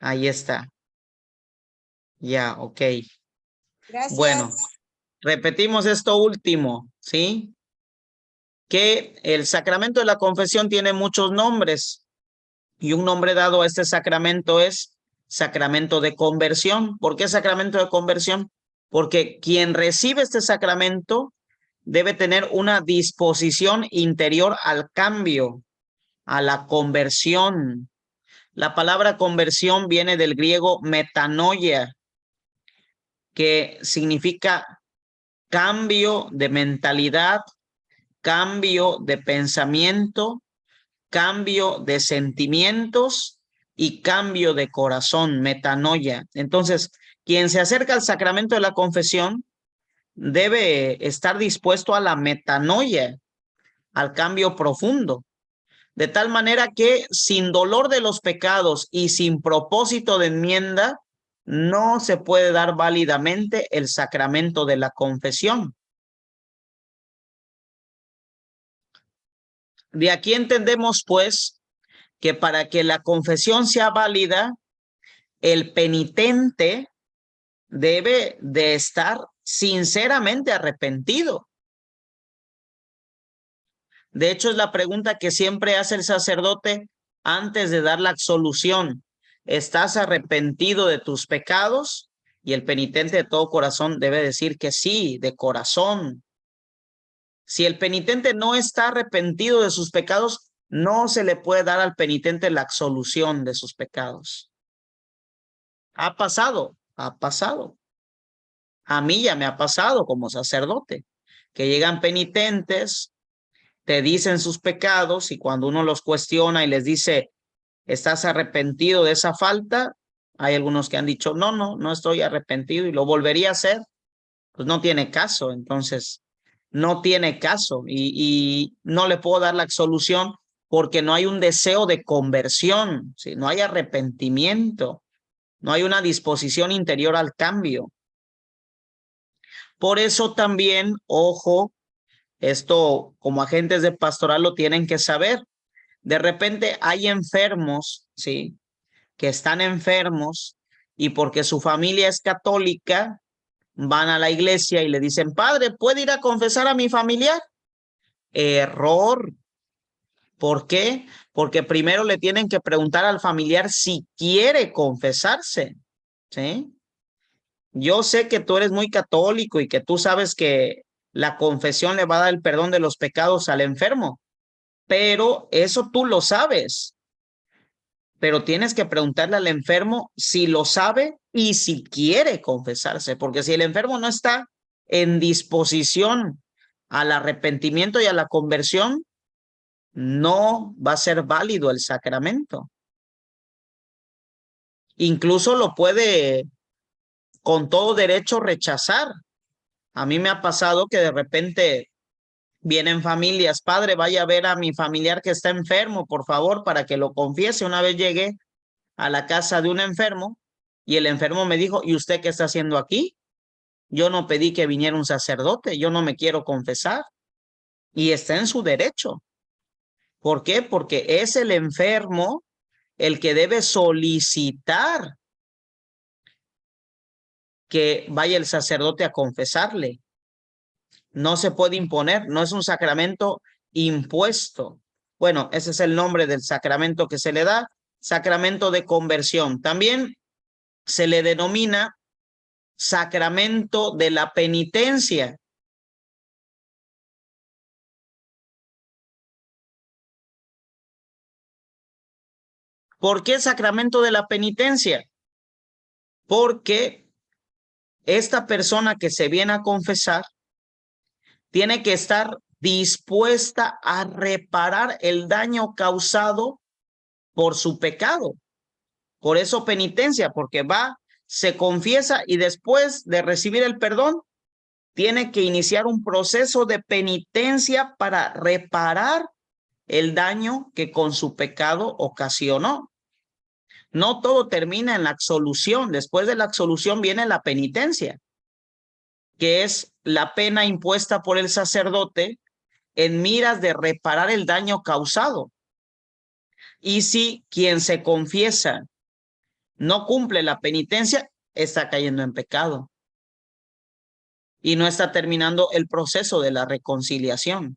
Ahí está. Ya, ok. Bueno, Gracias. repetimos esto último, ¿sí? Que el sacramento de la confesión tiene muchos nombres y un nombre dado a este sacramento es sacramento de conversión. ¿Por qué sacramento de conversión? Porque quien recibe este sacramento debe tener una disposición interior al cambio, a la conversión. La palabra conversión viene del griego metanoia, que significa cambio de mentalidad, cambio de pensamiento, cambio de sentimientos y cambio de corazón, metanoia. Entonces, quien se acerca al sacramento de la confesión debe estar dispuesto a la metanoia, al cambio profundo, de tal manera que sin dolor de los pecados y sin propósito de enmienda, no se puede dar válidamente el sacramento de la confesión. De aquí entendemos, pues, que para que la confesión sea válida, el penitente debe de estar sinceramente arrepentido. De hecho, es la pregunta que siempre hace el sacerdote antes de dar la absolución. ¿Estás arrepentido de tus pecados? Y el penitente de todo corazón debe decir que sí, de corazón. Si el penitente no está arrepentido de sus pecados, no se le puede dar al penitente la absolución de sus pecados. Ha pasado, ha pasado. A mí ya me ha pasado como sacerdote, que llegan penitentes, te dicen sus pecados y cuando uno los cuestiona y les dice, ¿estás arrepentido de esa falta? Hay algunos que han dicho, no estoy arrepentido y lo volvería a hacer. Pues no tiene caso, entonces no tiene caso y no le puedo dar la absolución porque no hay un deseo de conversión, ¿sí? No hay arrepentimiento, no hay una disposición interior al cambio. Por eso también, ojo, esto como agentes de pastoral lo tienen que saber. De repente hay enfermos, ¿sí? Que están enfermos y porque su familia es católica, van a la iglesia y le dicen, padre, ¿puede ir a confesar a mi familiar? Error. ¿Por qué? Porque primero le tienen que preguntar al familiar si quiere confesarse, ¿sí? Yo sé que tú eres muy católico y que tú sabes que la confesión le va a dar el perdón de los pecados al enfermo, pero eso tú lo sabes. Pero tienes que preguntarle al enfermo si lo sabe y si quiere confesarse, porque si el enfermo no está en disposición al arrepentimiento y a la conversión, no va a ser válido el sacramento. Incluso lo puede con todo derecho rechazar. A mí me ha pasado que de repente vienen familias, padre, vaya a ver a mi familiar que está enfermo, por favor, para que lo confiese. Una vez llegué a la casa de un enfermo y el enfermo me dijo, ¿y usted qué está haciendo aquí? Yo no pedí que viniera un sacerdote, yo no me quiero confesar. Y está en su derecho. ¿Por qué? Porque es el enfermo el que debe solicitar que vaya el sacerdote a confesarle. No se puede imponer, no es un sacramento impuesto. Bueno, ese es el nombre del sacramento que se le da, sacramento de conversión. También se le denomina sacramento de la penitencia. ¿Por qué sacramento de la penitencia? Porque esta persona que se viene a confesar tiene que estar dispuesta a reparar el daño causado por su pecado. Por eso penitencia, porque va, se confiesa y después de recibir el perdón, tiene que iniciar un proceso de penitencia para reparar el daño que con su pecado ocasionó. No todo termina en la absolución. Después de la absolución viene la penitencia, que es la pena impuesta por el sacerdote en miras de reparar el daño causado. Y si quien se confiesa no cumple la penitencia, está cayendo en pecado. Y no está terminando el proceso de la reconciliación.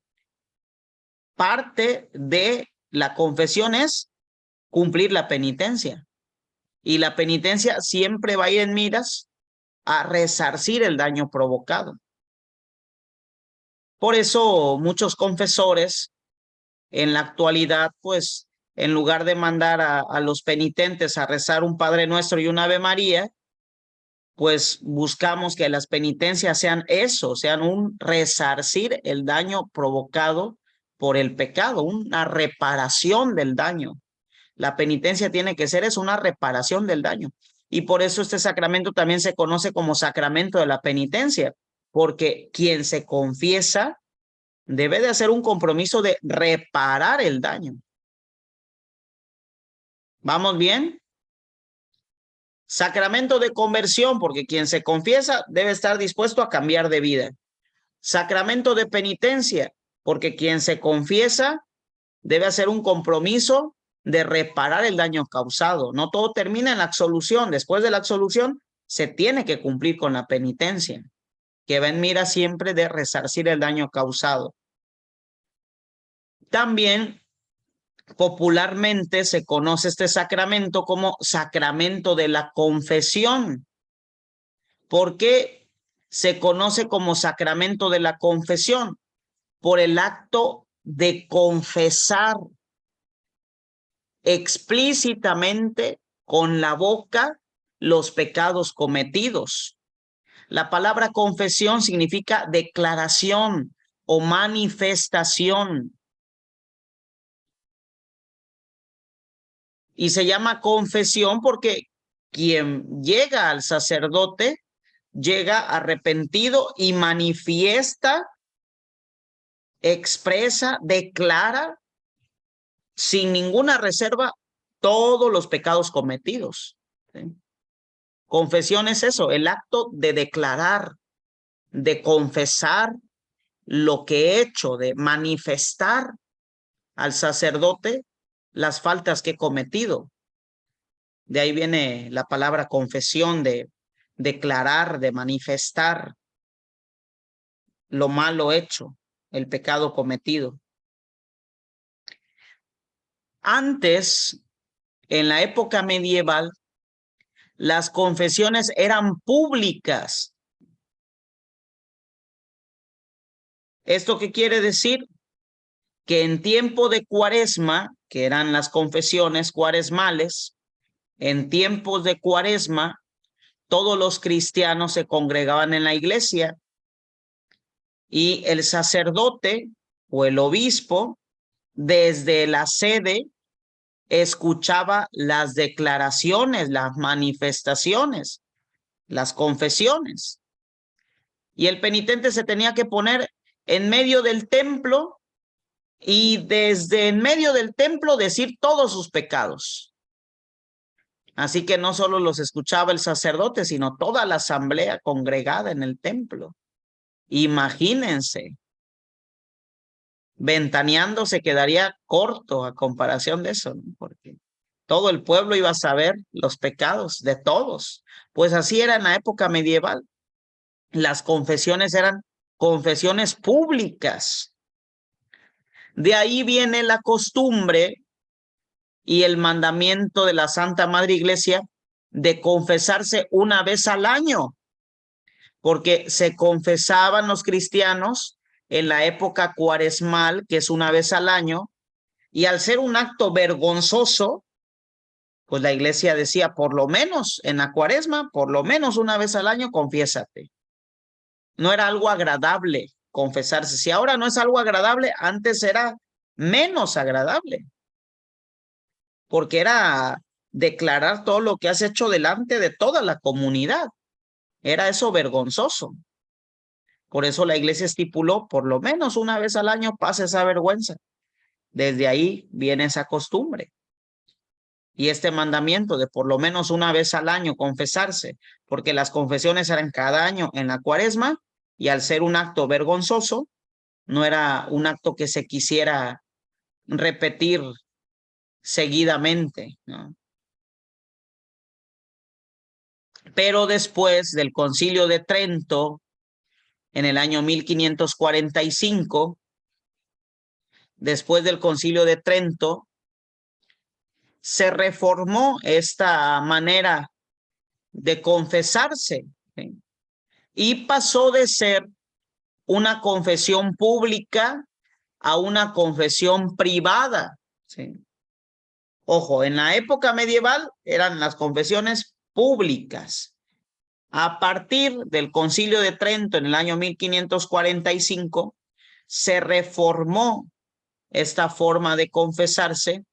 Parte de la confesión es cumplir la penitencia. Y la penitencia siempre va a ir en miras a resarcir el daño provocado. Por eso muchos confesores en la actualidad, pues, en lugar de mandar a los penitentes a rezar un Padre Nuestro y un Ave María, pues buscamos que las penitencias sean eso, sean un resarcir el daño provocado por el pecado, una reparación del daño. La penitencia tiene que ser una reparación del daño. Y por eso este sacramento también se conoce como sacramento de la penitencia, porque quien se confiesa debe de hacer un compromiso de reparar el daño. ¿Vamos bien? Sacramento de conversión, porque quien se confiesa debe estar dispuesto a cambiar de vida. Sacramento de penitencia, porque quien se confiesa debe hacer un compromiso de reparar el daño causado. No todo termina en la absolución. Después de la absolución, se tiene que cumplir con la penitencia, que va en mira siempre de resarcir el daño causado. También popularmente se conoce este sacramento como sacramento de la confesión. ¿Por qué se conoce como sacramento de la confesión? Por el acto de confesar explícitamente con la boca los pecados cometidos. La palabra confesión significa declaración o manifestación. Y se llama confesión porque quien llega al sacerdote llega arrepentido y manifiesta, expresa, declara sin ninguna reserva todos los pecados cometidos. ¿Sí? Confesión es eso, el acto de declarar, de confesar lo que he hecho, de manifestar al sacerdote las faltas que he cometido. De ahí viene la palabra confesión, de declarar, de manifestar lo malo hecho, el pecado cometido. Antes, en la época medieval, las confesiones eran públicas. ¿Esto qué quiere decir? Que en tiempo de Cuaresma, que eran las confesiones cuaresmales, en tiempos de Cuaresma, todos los cristianos se congregaban en la iglesia y el sacerdote o el obispo desde la sede escuchaba las declaraciones, las manifestaciones, las confesiones. Y el penitente se tenía que poner en medio del templo y desde en medio del templo decir todos sus pecados. Así que no solo los escuchaba el sacerdote, sino toda la asamblea congregada en el templo. Imagínense, Ventaneando se quedaría corto a comparación de eso, ¿no? Porque todo el pueblo iba a saber los pecados de todos. Pues así era en la época medieval. Las confesiones eran confesiones públicas. De ahí viene la costumbre y el mandamiento de la Santa Madre Iglesia de confesarse una vez al año, porque se confesaban los cristianos en la época cuaresmal, que es una vez al año, y al ser un acto vergonzoso, pues la iglesia decía, por lo menos en la cuaresma, por lo menos una vez al año, confiésate. No era algo agradable confesarse. Si ahora no es algo agradable, antes era menos agradable, porque era declarar todo lo que has hecho delante de toda la comunidad. Era eso vergonzoso. Por eso la iglesia estipuló, por lo menos una vez al año pase esa vergüenza. Desde ahí viene esa costumbre. Y este mandamiento de por lo menos una vez al año confesarse, porque las confesiones eran cada año en la cuaresma, y al ser un acto vergonzoso, no era un acto que se quisiera repetir seguidamente, ¿no? Pero después del Concilio de Trento, en el año 1545, después del Concilio de Trento, se reformó esta manera de confesarse, ¿sí? Y pasó de ser una confesión pública a una confesión privada, ¿sí? Ojo, en la época medieval eran las confesiones públicas. A partir del Concilio de Trento en el año 1545, se reformó esta forma de confesarse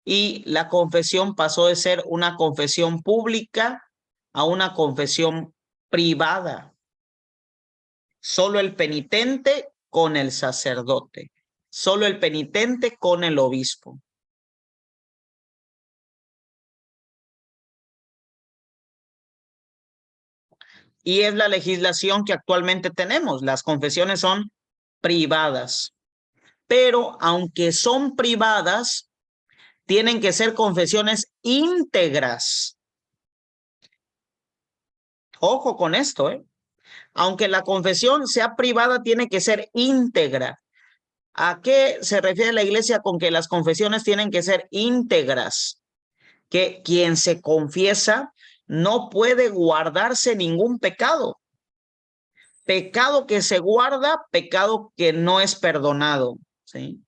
y la confesión pasó de ser una confesión pública a una confesión privada. Solo el penitente con el sacerdote, solo el penitente con el obispo. Y es la legislación que actualmente tenemos. Las confesiones son privadas. Pero aunque son privadas, tienen que ser confesiones íntegras. Ojo con esto, ¿eh? Aunque la confesión sea privada, tiene que ser íntegra. ¿A qué se refiere la iglesia con que las confesiones tienen que ser íntegras? Que quien se confiesa no puede guardarse ningún pecado. Pecado que se guarda, pecado que no es perdonado, ¿sí?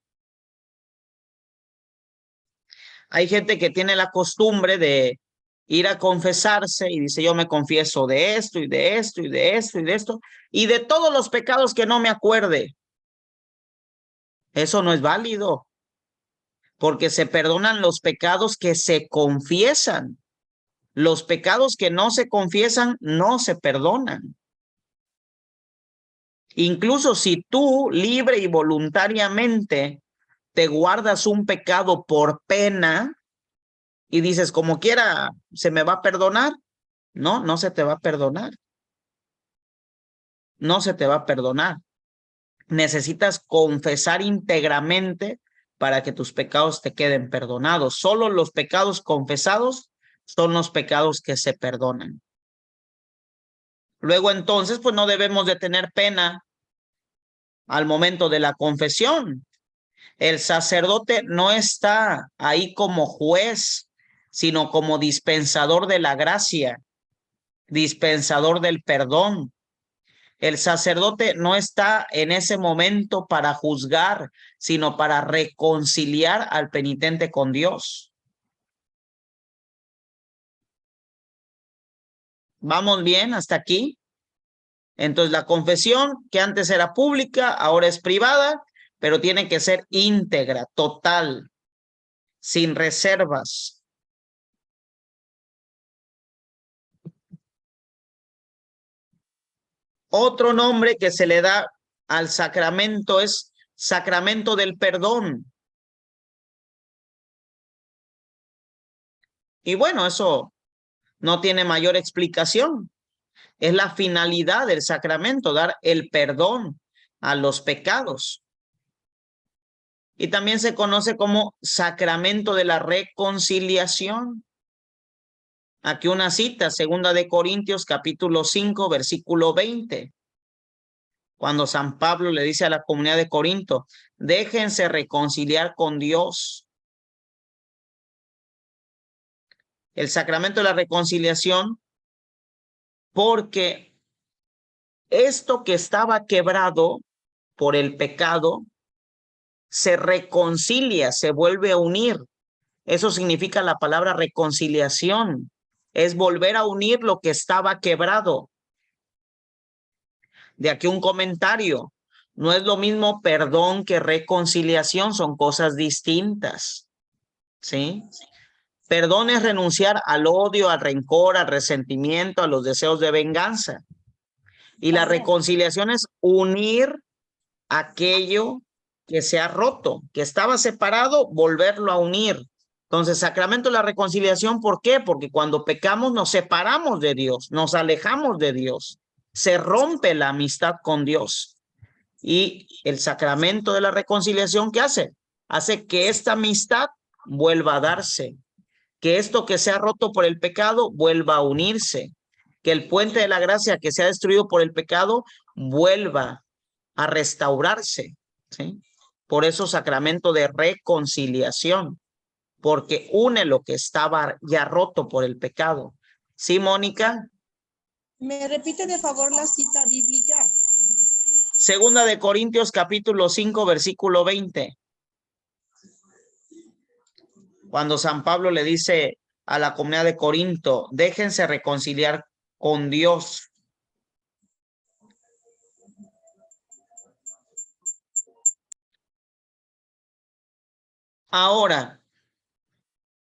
Hay gente que tiene la costumbre de ir a confesarse y dice, yo me confieso de esto y de esto y de esto y de esto y de todos los pecados que no me acuerde. Eso no es válido, porque se perdonan los pecados que se confiesan. Los pecados que no se confiesan no se perdonan. Incluso si tú libre y voluntariamente te guardas un pecado por pena y dices, como quiera, se me va a perdonar. No, no se te va a perdonar. No se te va a perdonar. Necesitas confesar íntegramente para que tus pecados te queden perdonados. Solo los pecados confesados son los pecados que se perdonan. Luego entonces, pues no debemos de tener pena al momento de la confesión. El sacerdote no está ahí como juez, sino como dispensador de la gracia, dispensador del perdón. El sacerdote no está en ese momento para juzgar, sino para reconciliar al penitente con Dios. ¿Vamos bien hasta aquí? Entonces la confesión, que antes era pública, ahora es privada, pero tiene que ser íntegra, total, sin reservas. Otro nombre que se le da al sacramento es sacramento del perdón. Y bueno, eso no tiene mayor explicación. Es la finalidad del sacramento, dar el perdón a los pecados. Y también se conoce como sacramento de la reconciliación. Aquí una cita, 2 capítulo 5, versículo 20. Cuando San Pablo le dice a la comunidad de Corinto, déjense reconciliar con Dios. El sacramento de la reconciliación, porque esto que estaba quebrado por el pecado, se reconcilia, se vuelve a unir. Eso significa la palabra reconciliación. Es volver a unir lo que estaba quebrado. De aquí un comentario. No es lo mismo perdón que reconciliación, son cosas distintas. ¿Sí? Perdón es renunciar al odio, al rencor, al resentimiento, a los deseos de venganza. Y la reconciliación es unir aquello que se ha roto, que estaba separado, volverlo a unir. Entonces, sacramento de la reconciliación, ¿por qué? Porque cuando pecamos nos separamos de Dios, nos alejamos de Dios, se rompe la amistad con Dios. Y el sacramento de la reconciliación, ¿qué hace? Hace que esta amistad vuelva a darse, que esto que se ha roto por el pecado vuelva a unirse. que el puente de la gracia que se ha destruido por el pecado vuelva a restaurarse, ¿sí? Por eso sacramento de reconciliación, porque une lo que estaba ya roto por el pecado. ¿Sí, Mónica? ¿Me repite de favor la cita bíblica? Segunda de Corintios capítulo 5, versículo 20. Cuando San Pablo le dice a la comunidad de Corinto, déjense reconciliar con Dios. Ahora,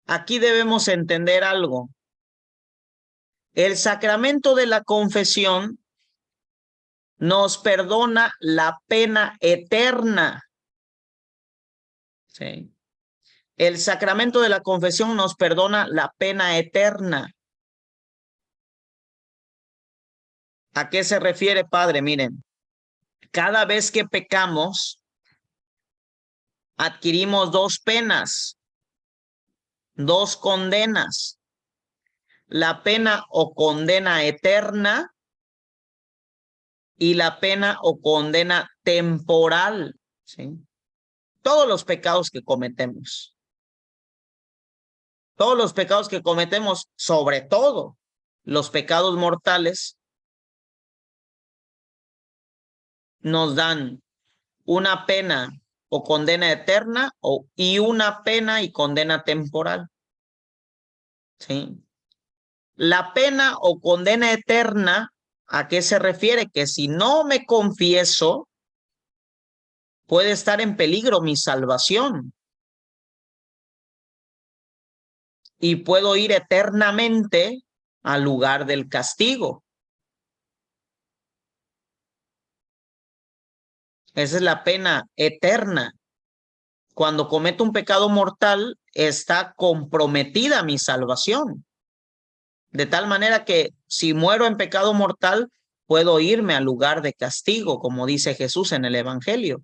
aquí debemos entender algo. El sacramento de la confesión nos perdona la pena eterna. ¿Sí? El sacramento de la confesión nos perdona la pena eterna. ¿A qué se refiere, Padre? Miren, cada vez que pecamos, adquirimos dos penas, dos condenas. La pena o condena eterna y la pena o condena temporal. ¿Sí? Todos los pecados que cometemos. Todos los pecados que cometemos, sobre todo los pecados mortales, nos dan una pena o condena eterna y una pena y condena temporal. ¿Sí? La pena o condena eterna, ¿a qué se refiere? Que si no me confieso, puede estar en peligro mi salvación. Y puedo ir eternamente al lugar del castigo. Esa es la pena eterna. Cuando cometo un pecado mortal, está comprometida mi salvación. De tal manera que si muero en pecado mortal, puedo irme al lugar de castigo, como dice Jesús en el Evangelio.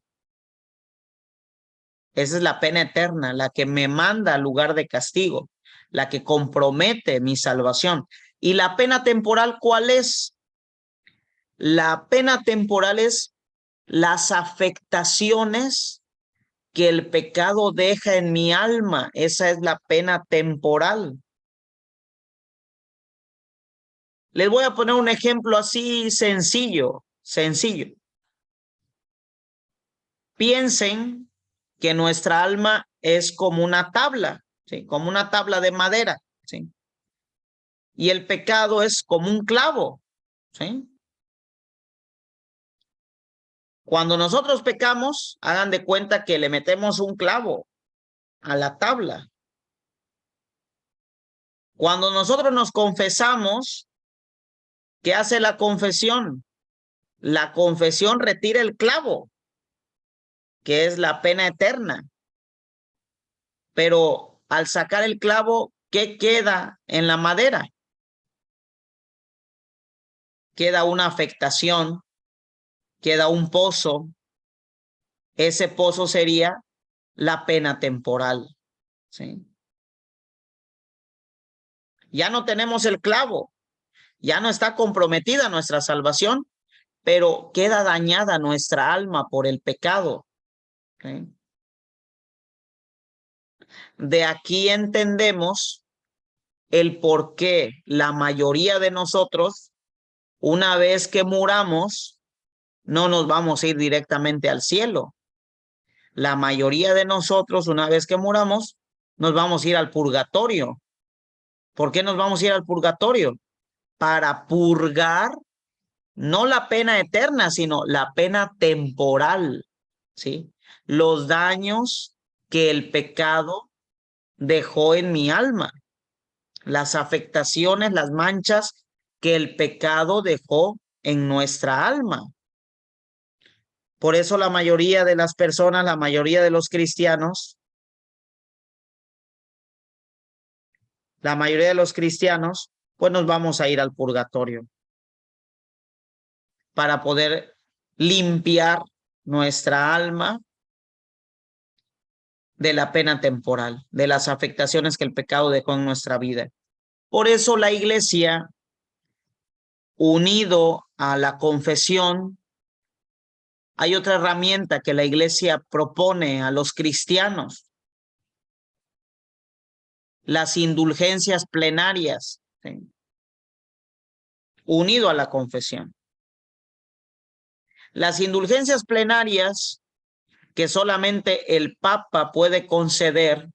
Esa es la pena eterna, la que me manda al lugar de castigo, la que compromete mi salvación. ¿Y la pena temporal cuál es? La pena temporal es las afectaciones que el pecado deja en mi alma. Esa es la pena temporal. Les voy a poner un ejemplo así sencillo. Piensen que nuestra alma es como una tabla, ¿sí? Como una tabla de madera, ¿sí? Y el pecado es como un clavo, ¿sí? Cuando nosotros pecamos, hagan de cuenta que le metemos un clavo a la tabla. Cuando nosotros nos confesamos, ¿qué hace la confesión? La confesión retira el clavo, que es la pena eterna. Pero al sacar el clavo, ¿qué queda en la madera? Queda una afectación, queda un pozo. Ese pozo sería la pena temporal, ¿sí? Ya no tenemos el clavo, ya no está comprometida nuestra salvación, pero queda dañada nuestra alma por el pecado, ¿sí? De aquí entendemos el por qué la mayoría de nosotros, una vez que muramos, no nos vamos a ir directamente al cielo. La mayoría de nosotros, una vez que muramos, nos vamos a ir al purgatorio. ¿Por qué nos vamos a ir al purgatorio? Para purgar no la pena eterna, sino la pena temporal, ¿sí? Los daños que el pecado dejó en mi alma, las afectaciones, las manchas que el pecado dejó en nuestra alma. Por eso la mayoría de las personas, la mayoría de los cristianos, pues nos vamos a ir al purgatorio para poder limpiar nuestra alma de la pena temporal, de las afectaciones que el pecado dejó en nuestra vida. Por eso la iglesia unido a la confesión, hay otra herramienta que la iglesia propone a los cristianos: las indulgencias plenarias, ¿sí? Unido a la confesión. Las indulgencias plenarias que solamente el Papa puede conceder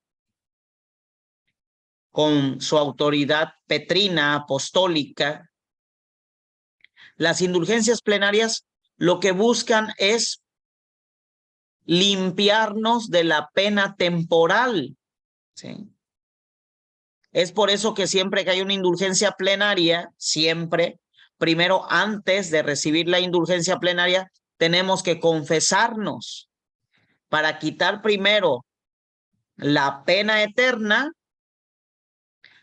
con su autoridad petrina, apostólica. Las indulgencias plenarias lo que buscan es limpiarnos de la pena temporal, ¿sí? Es por eso que siempre que hay una indulgencia plenaria, siempre, primero, antes de recibir la indulgencia plenaria, tenemos que confesarnos para quitar primero la pena eterna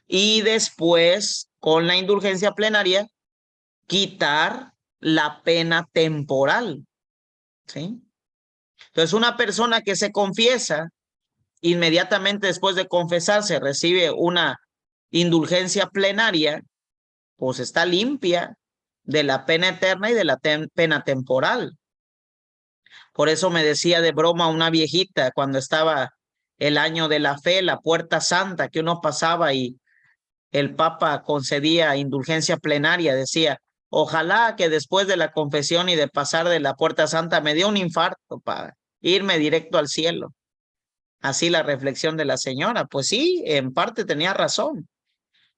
y después, con la indulgencia plenaria, quitar la pena temporal, ¿sí? Entonces, una persona que se confiesa, inmediatamente después de confesarse, recibe una indulgencia plenaria, pues está limpia de la pena eterna y de la pena temporal. Por eso me decía de broma una viejita cuando estaba el año de la fe, la puerta santa, que uno pasaba y el Papa concedía indulgencia plenaria, decía: ojalá que después de la confesión y de pasar de la puerta santa me dio un infarto para irme directo al cielo. Así la reflexión de la señora. Pues sí, en parte tenía razón,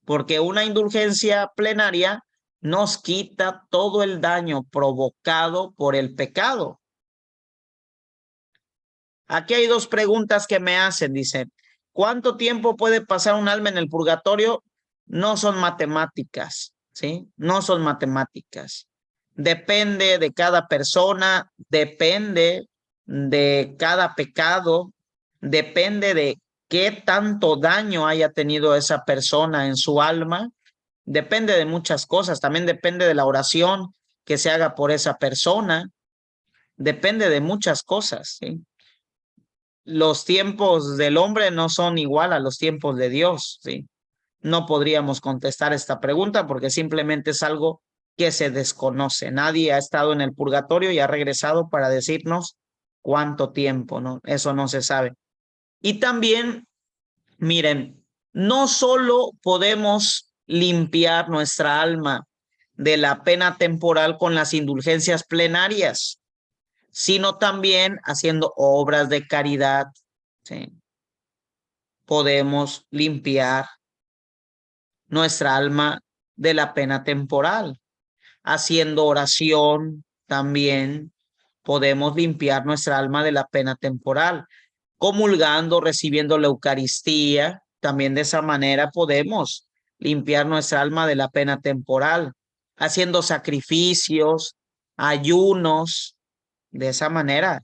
porque una indulgencia plenaria nos quita todo el daño provocado por el pecado. Aquí hay dos preguntas que me hacen. Dice: ¿cuánto tiempo puede pasar un alma en el purgatorio? No son matemáticas, ¿sí? No son matemáticas. Depende de cada persona, depende de cada pecado, depende de qué tanto daño haya tenido esa persona en su alma, depende de muchas cosas, también depende de la oración que se haga por esa persona, depende de muchas cosas, ¿sí? Los tiempos del hombre no son igual a los tiempos de Dios, ¿sí? No podríamos contestar esta pregunta porque simplemente es algo que se desconoce. Nadie ha estado en el purgatorio y ha regresado para decirnos cuánto tiempo, ¿no? Eso no se sabe. Y también, miren, no solo podemos limpiar nuestra alma de la pena temporal con las indulgencias plenarias, sino también haciendo obras de caridad, ¿sí? Podemos limpiar nuestra alma de la pena temporal. Haciendo oración también podemos limpiar nuestra alma de la pena temporal. Comulgando, recibiendo la Eucaristía, también de esa manera podemos limpiar nuestra alma de la pena temporal. Haciendo sacrificios, ayunos, de esa manera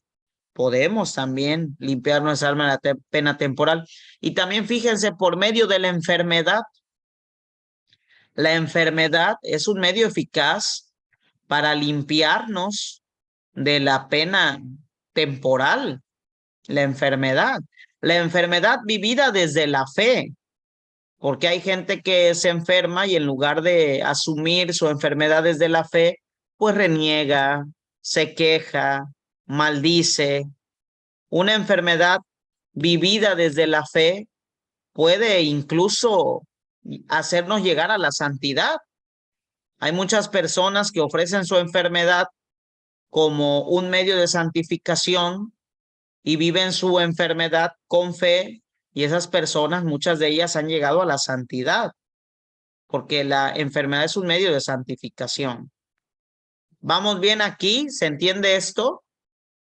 podemos también limpiar nuestra alma de la pena temporal. Y también fíjense, por medio de la enfermedad. La enfermedad es un medio eficaz para limpiarnos de la pena temporal. La enfermedad vivida desde la fe, porque hay gente que se enferma y en lugar de asumir su enfermedad desde la fe, pues reniega, se queja, maldice. Una enfermedad vivida desde la fe puede incluso hacernos llegar a la santidad. Hay muchas personas que ofrecen su enfermedad como un medio de santificación y viven su enfermedad con fe, y esas personas, muchas de ellas han llegado a la santidad, porque la enfermedad es un medio de santificación. ¿Vamos bien aquí? ¿Se entiende esto?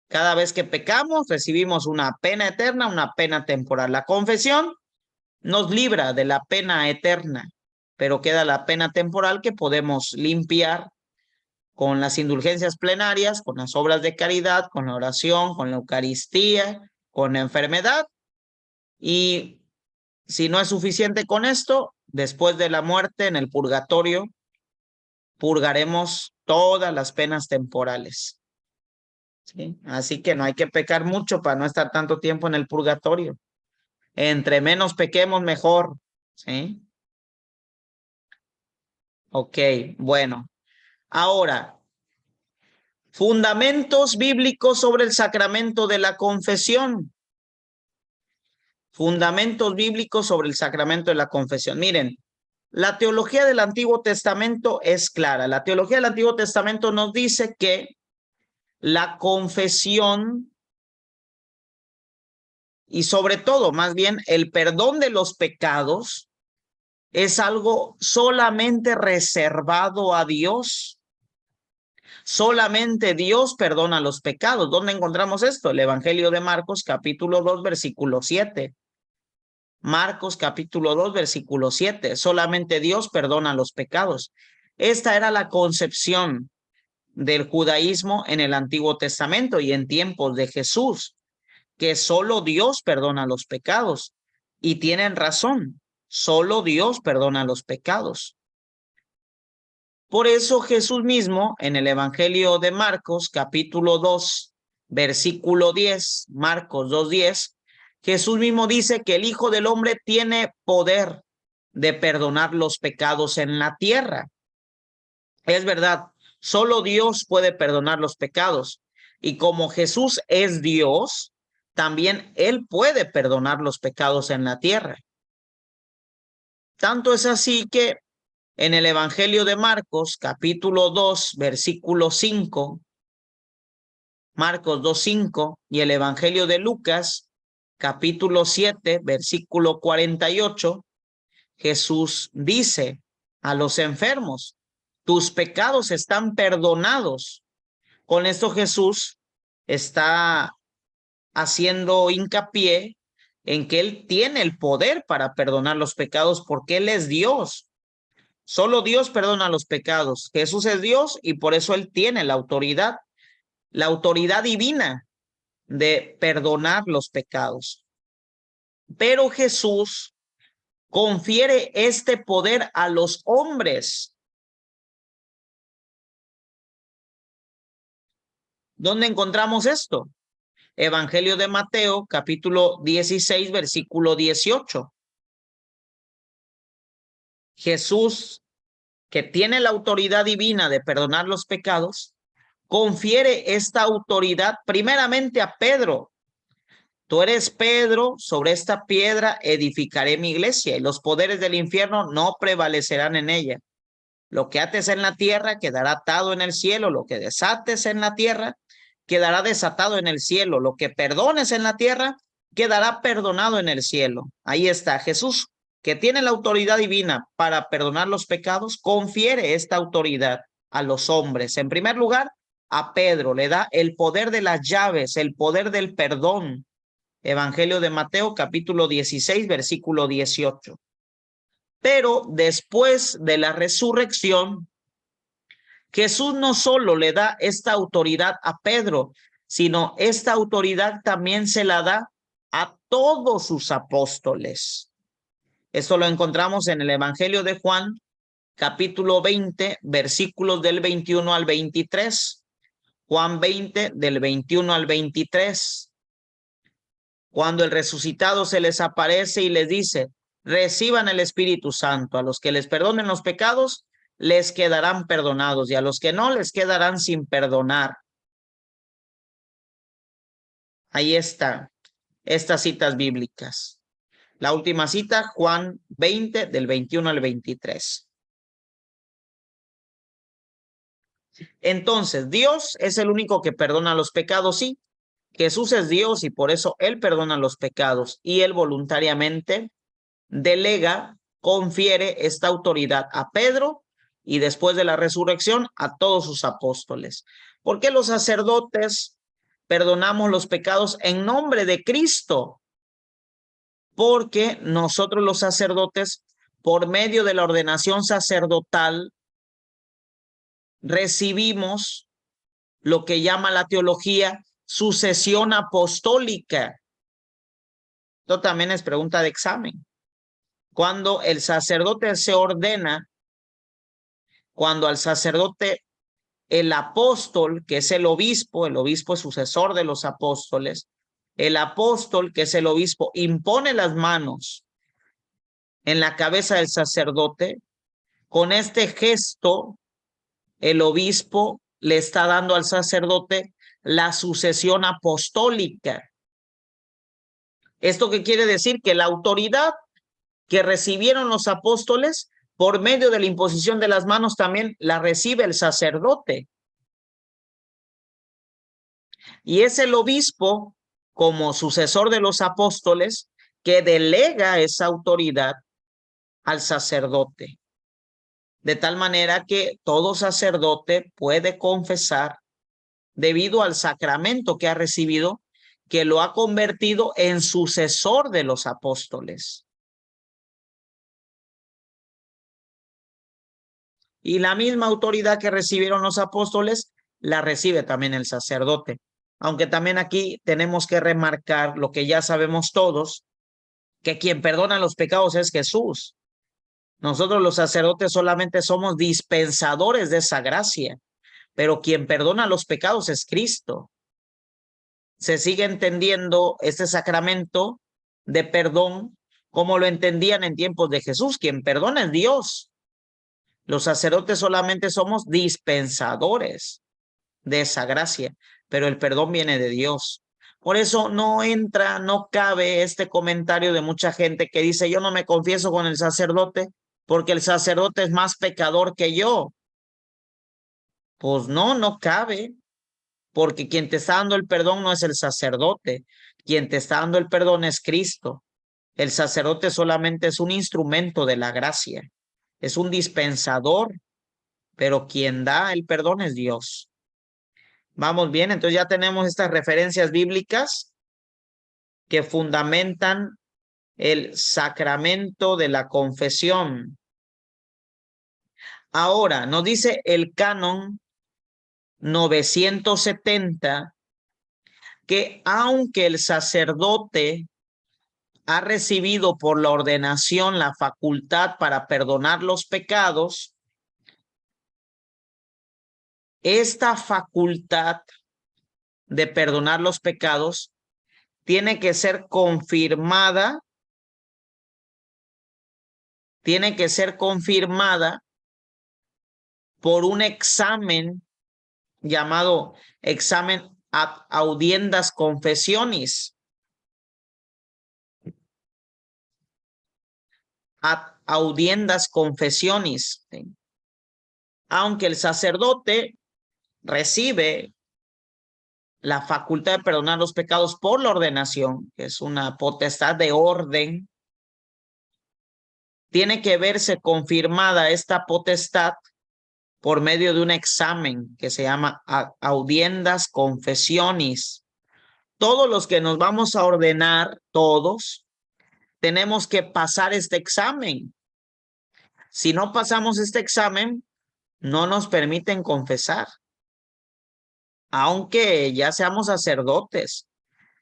Cada vez que pecamos recibimos una pena eterna, una pena temporal. La confesión nos libra de la pena eterna, pero queda la pena temporal que podemos limpiar con las indulgencias plenarias, con las obras de caridad, con la oración, con la Eucaristía, con la enfermedad. Y si no es suficiente con esto, después de la muerte en el purgatorio, purgaremos todas las penas temporales, ¿sí? Así que no hay que pecar mucho para no estar tanto tiempo en el purgatorio. Entre menos pequemos, mejor, ¿sí? Ok, bueno. Ahora, fundamentos bíblicos sobre el sacramento de la confesión. Fundamentos bíblicos sobre el sacramento de la confesión. Miren, la teología del Antiguo Testamento es clara. La teología del Antiguo Testamento nos dice que la confesión y sobre todo, más bien, el perdón de los pecados es algo solamente reservado a Dios. Solamente Dios perdona los pecados. ¿Dónde encontramos esto? El Evangelio de Marcos, capítulo 2, versículo 7. Marcos, capítulo 2, versículo 7. Solamente Dios perdona los pecados. Esta era la concepción del judaísmo en el Antiguo Testamento y en tiempos de Jesús, que solo Dios perdona los pecados. Y tienen razón, solo Dios perdona los pecados. Por eso Jesús mismo en el Evangelio de Marcos, capítulo 2, versículo 10, Marcos 2:10, Jesús mismo dice que el Hijo del Hombre tiene poder de perdonar los pecados en la tierra. Es verdad, solo Dios puede perdonar los pecados. Y como Jesús es Dios, también Él puede perdonar los pecados en la tierra. Tanto es así que en el Evangelio de Marcos, capítulo 2, versículo 5, Marcos 2:5, y el Evangelio de Lucas, capítulo 7, versículo 48, Jesús dice a los enfermos, tus pecados están perdonados. Con esto Jesús está haciendo hincapié en que Él tiene el poder para perdonar los pecados porque Él es Dios. Solo Dios perdona los pecados. Jesús es Dios y por eso Él tiene la autoridad divina de perdonar los pecados. Pero Jesús confiere este poder a los hombres. ¿Dónde encontramos esto? Evangelio de Mateo, capítulo 16, versículo 18. Jesús, que tiene la autoridad divina de perdonar los pecados, confiere esta autoridad primeramente a Pedro. Tú eres Pedro, sobre esta piedra edificaré mi iglesia y los poderes del infierno no prevalecerán en ella. Lo que ates en la tierra quedará atado en el cielo, lo que desates en la tierra quedará desatado en el cielo, lo que perdones en la tierra quedará perdonado en el cielo. Ahí está Jesús, que tiene la autoridad divina para perdonar los pecados, confiere esta autoridad a los hombres. En primer lugar, a Pedro le da el poder de las llaves, el poder del perdón. Evangelio de Mateo, capítulo 16, versículo 18. Pero después de la resurrección, Jesús no solo le da esta autoridad a Pedro, sino esta autoridad también se la da a todos sus apóstoles. Esto lo encontramos en el Evangelio de Juan, capítulo 20, versículos del 21 al 23. Juan 20, del 21 al 23. Cuando el resucitado se les aparece y les dice, reciban el Espíritu Santo, a los que les perdonen los pecados, les quedarán perdonados y a los que no les quedarán sin perdonar. Ahí está, estas citas bíblicas. La última cita, Juan 20, del 21 al 23. Entonces, Dios es el único que perdona los pecados, sí. Jesús es Dios y por eso Él perdona los pecados y Él voluntariamente delega, confiere esta autoridad a Pedro y después de la resurrección a todos sus apóstoles. ¿Por qué los sacerdotes perdonamos los pecados en nombre de Cristo? Porque nosotros los sacerdotes, por medio de la ordenación sacerdotal, recibimos lo que llama la teología sucesión apostólica. Esto también es pregunta de examen. Cuando el sacerdote se ordena, cuando al sacerdote, el apóstol, que es el obispo es sucesor de los apóstoles, el apóstol, que es el obispo, impone las manos en la cabeza del sacerdote, con este gesto, el obispo le está dando al sacerdote la sucesión apostólica. ¿Esto qué quiere decir? Que la autoridad que recibieron los apóstoles por medio de la imposición de las manos también la recibe el sacerdote. Y es el obispo, como sucesor de los apóstoles, que delega esa autoridad al sacerdote. De tal manera que todo sacerdote puede confesar debido al sacramento que ha recibido, que lo ha convertido en sucesor de los apóstoles. Y la misma autoridad que recibieron los apóstoles, la recibe también el sacerdote. Aunque también aquí tenemos que remarcar lo que ya sabemos todos, que quien perdona los pecados es Jesús. Nosotros los sacerdotes solamente somos dispensadores de esa gracia, pero quien perdona los pecados es Cristo. Se sigue entendiendo este sacramento de perdón como lo entendían en tiempos de Jesús. Quien perdona es Dios. Los sacerdotes solamente somos dispensadores de esa gracia, pero el perdón viene de Dios. Por eso no entra, no cabe este comentario de mucha gente que dice: yo no me confieso con el sacerdote porque el sacerdote es más pecador que yo. Pues no, no cabe, porque quien te está dando el perdón no es el sacerdote, quien te está dando el perdón es Cristo. El sacerdote solamente es un instrumento de la gracia, es un dispensador, pero quien da el perdón es Dios. Vamos bien, entonces ya tenemos estas referencias bíblicas que fundamentan el sacramento de la confesión. Ahora, nos dice el canon 970 que aunque el sacerdote ha recibido por la ordenación la facultad para perdonar los pecados, esta facultad de perdonar los pecados tiene que ser confirmada, por un examen llamado examen ad audiendas confessionis. Ad audiendas confessionis. Aunque el sacerdote recibe la facultad de perdonar los pecados por la ordenación, que es una potestad de orden, tiene que verse confirmada esta potestad por medio de un examen que se llama audiendas confessionis. Todos los que nos vamos a ordenar, todos, tenemos que pasar este examen. Si no pasamos este examen, no nos permiten confesar. Aunque ya seamos sacerdotes,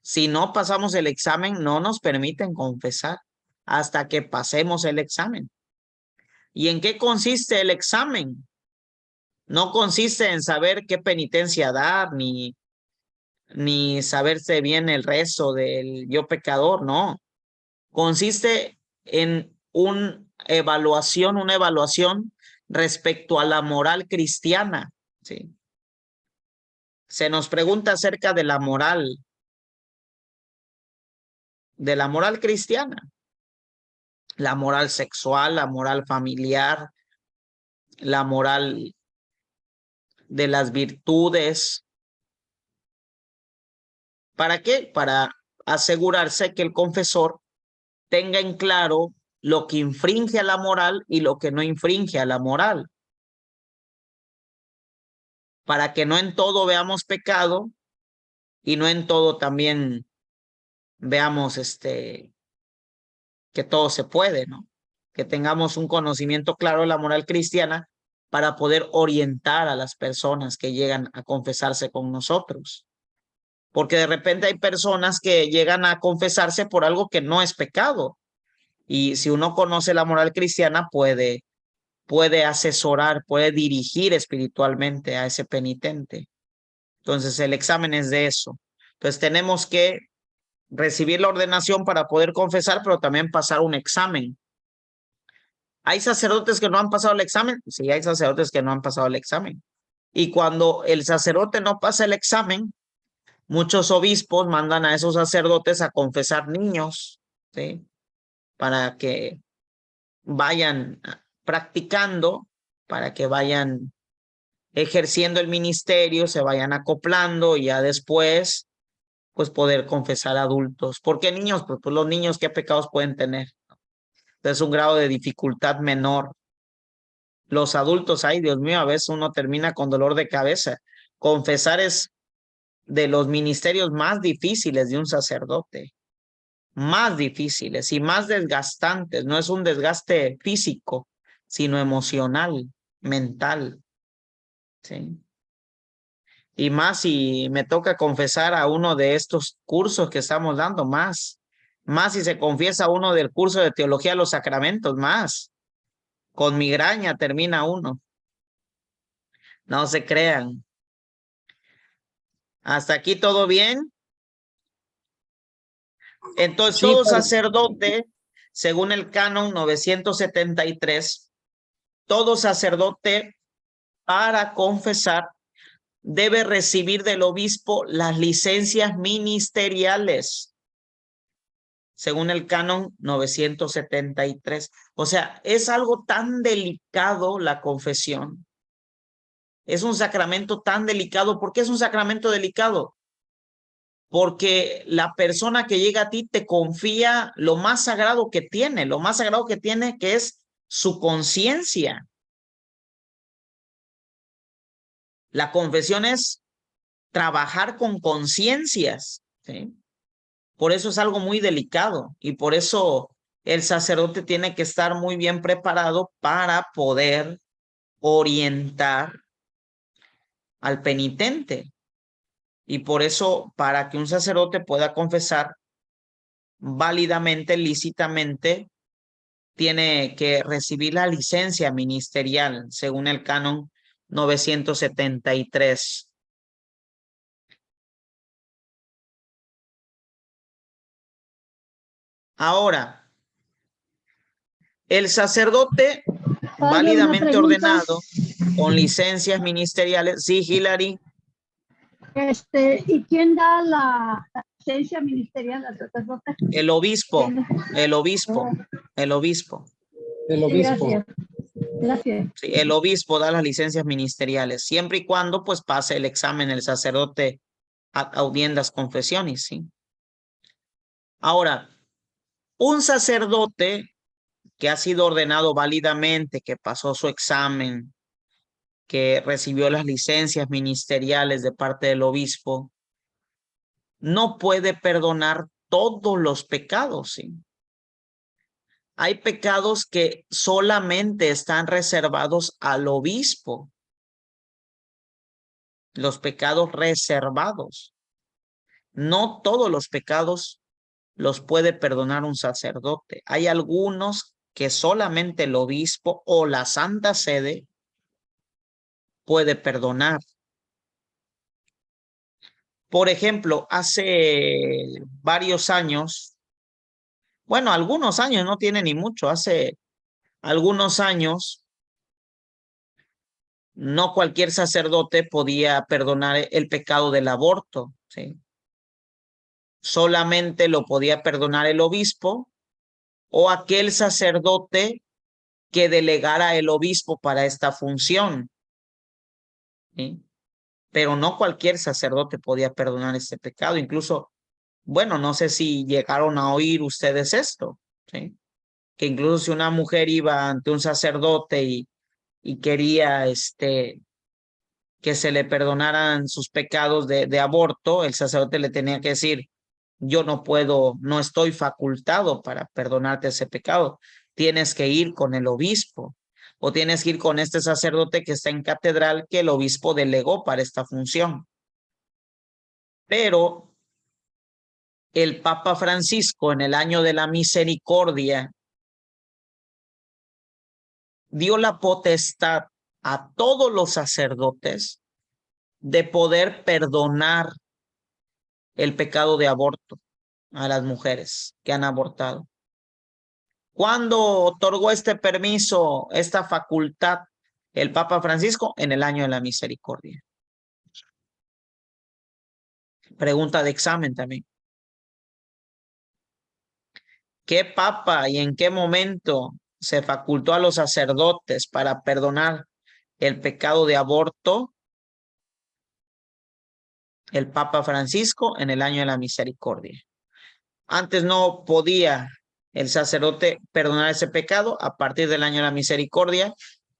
si no pasamos el examen, no nos permiten confesar hasta que pasemos el examen. ¿Y en qué consiste el examen? No consiste en saber qué penitencia dar, ni saberse bien el rezo del yo pecador, no. Consiste en una evaluación respecto a la moral cristiana, ¿sí? Se nos pregunta acerca de la moral cristiana, la moral sexual, la moral familiar, la moral de las virtudes. ¿Para qué? Para asegurarse que el confesor tenga en claro lo que infringe a la moral y lo que no infringe a la moral. Para que no en todo veamos pecado y no en todo también veamos que todo se puede, ¿no? Que tengamos un conocimiento claro de la moral cristiana para poder orientar a las personas que llegan a confesarse con nosotros. Porque de repente hay personas que llegan a confesarse por algo que no es pecado. Y si uno conoce la moral cristiana, puede asesorar, puede dirigir espiritualmente a ese penitente. Entonces, el examen es de eso. Entonces, tenemos que recibir la ordenación para poder confesar, pero también pasar un examen. ¿Hay sacerdotes que no han pasado el examen? Sí, hay sacerdotes que no han pasado el examen. Y cuando el sacerdote no pasa el examen, muchos obispos mandan a esos sacerdotes a confesar niños, ¿sí? Para que vayan practicando, para que vayan ejerciendo el ministerio, se vayan acoplando y ya después, pues poder confesar adultos. ¿Por qué niños? Pues los niños, ¿qué pecados pueden tener? Entonces, un grado de dificultad menor. Los adultos, ay, Dios mío, a veces uno termina con dolor de cabeza. Confesar es de los ministerios más difíciles de un sacerdote, más difíciles y más desgastantes. No es un desgaste físico, sino emocional, mental, ¿sí? Y más si me toca confesar a uno de estos cursos que estamos dando, más si se confiesa uno del curso de teología de los sacramentos, más. Con migraña termina uno. No se crean. ¿Hasta aquí todo bien? Entonces, Sí, todo padre. sacerdote, según el canon 973, todo sacerdote para confesar debe recibir del obispo las licencias ministeriales, según el canon 973. O sea, es algo tan delicado la confesión. Es un sacramento tan delicado. ¿Por qué es un sacramento delicado? Porque la persona que llega a ti te confía lo más sagrado que tiene, lo más sagrado que tiene, que es su conciencia. La confesión es trabajar con conciencias, ¿sí? Por eso es algo muy delicado y por eso el sacerdote tiene que estar muy bien preparado para poder orientar al penitente. Y por eso, para que un sacerdote pueda confesar válidamente, lícitamente, tiene que recibir la licencia ministerial, según el canon 973. Ahora, el sacerdote Padre, una válidamente pregunta. ordenado con licencias ministeriales, sí, Hilary, ¿Y quién da la licencia ministerial al sacerdote? el obispo, ¿Quién? el obispo, el obispo. El Sí, obispo. gracias. Gracias. Sí, el obispo da las licencias ministeriales, siempre y cuando pues pase el examen el sacerdote ad audiendas confessionis, ¿sí? Ahora, un sacerdote que ha sido ordenado válidamente, que pasó su examen, que recibió las licencias ministeriales de parte del obispo, no puede perdonar todos los pecados, ¿sí? Hay pecados que solamente están reservados al obispo, los pecados reservados. No todos los pecados los puede perdonar un sacerdote. Hay algunos que solamente el obispo o la Santa Sede puede perdonar. Por ejemplo, hace varios años, bueno, algunos años, no tiene ni mucho, hace algunos años, no cualquier sacerdote podía perdonar el pecado del aborto, ¿sí? Solamente lo podía perdonar el obispo o aquel sacerdote que delegara el obispo para esta función, ¿sí? Pero no cualquier sacerdote podía perdonar este pecado. Incluso, bueno, no sé si llegaron a oír ustedes esto, ¿sí? Que incluso si una mujer iba ante un sacerdote y quería que se le perdonaran sus pecados de aborto, el sacerdote le tenía que decir, yo no puedo, no estoy facultado para perdonarte ese pecado. Tienes que ir con el obispo o tienes que ir con este sacerdote que está en catedral que el obispo delegó para esta función. Pero el Papa Francisco, en el año de la misericordia, dio la potestad a todos los sacerdotes de poder perdonar el pecado de aborto a las mujeres que han abortado. ¿Cuándo otorgó este permiso, esta facultad El Papa Francisco en el año de la misericordia. Pregunta de examen también. ¿Qué papa y en qué momento se facultó a los sacerdotes para perdonar el pecado de aborto? El Papa Francisco en el año de la misericordia. Antes no podía el sacerdote perdonar ese pecado. A partir del año de la misericordia,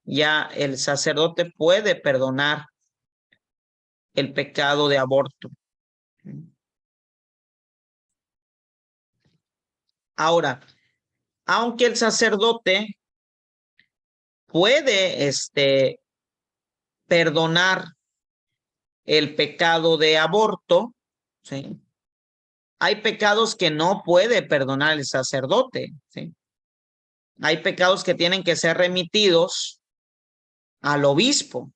ya el sacerdote puede perdonar el pecado de aborto. Ahora, aunque el sacerdote puede perdonar el pecado de aborto, ¿sí? Hay pecados que no puede perdonar el sacerdote, ¿sí? Hay pecados que tienen que ser remitidos al obispo.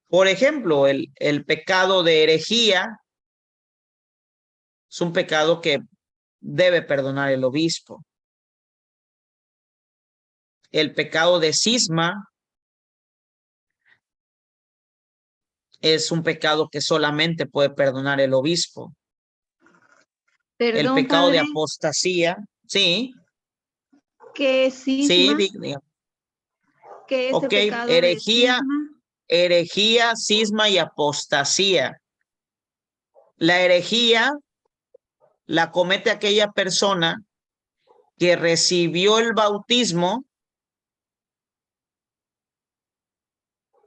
Por ejemplo, el pecado de herejía es un pecado que debe perdonar el obispo. El pecado de cisma es un pecado que solamente puede perdonar el obispo. Perdón, El pecado padre, de apostasía, sí, ¿qué es sí, cisma? ¿Qué es el ok, pecado de cisma? herejía, cisma y apostasía. La herejía la comete aquella persona que recibió el bautismo,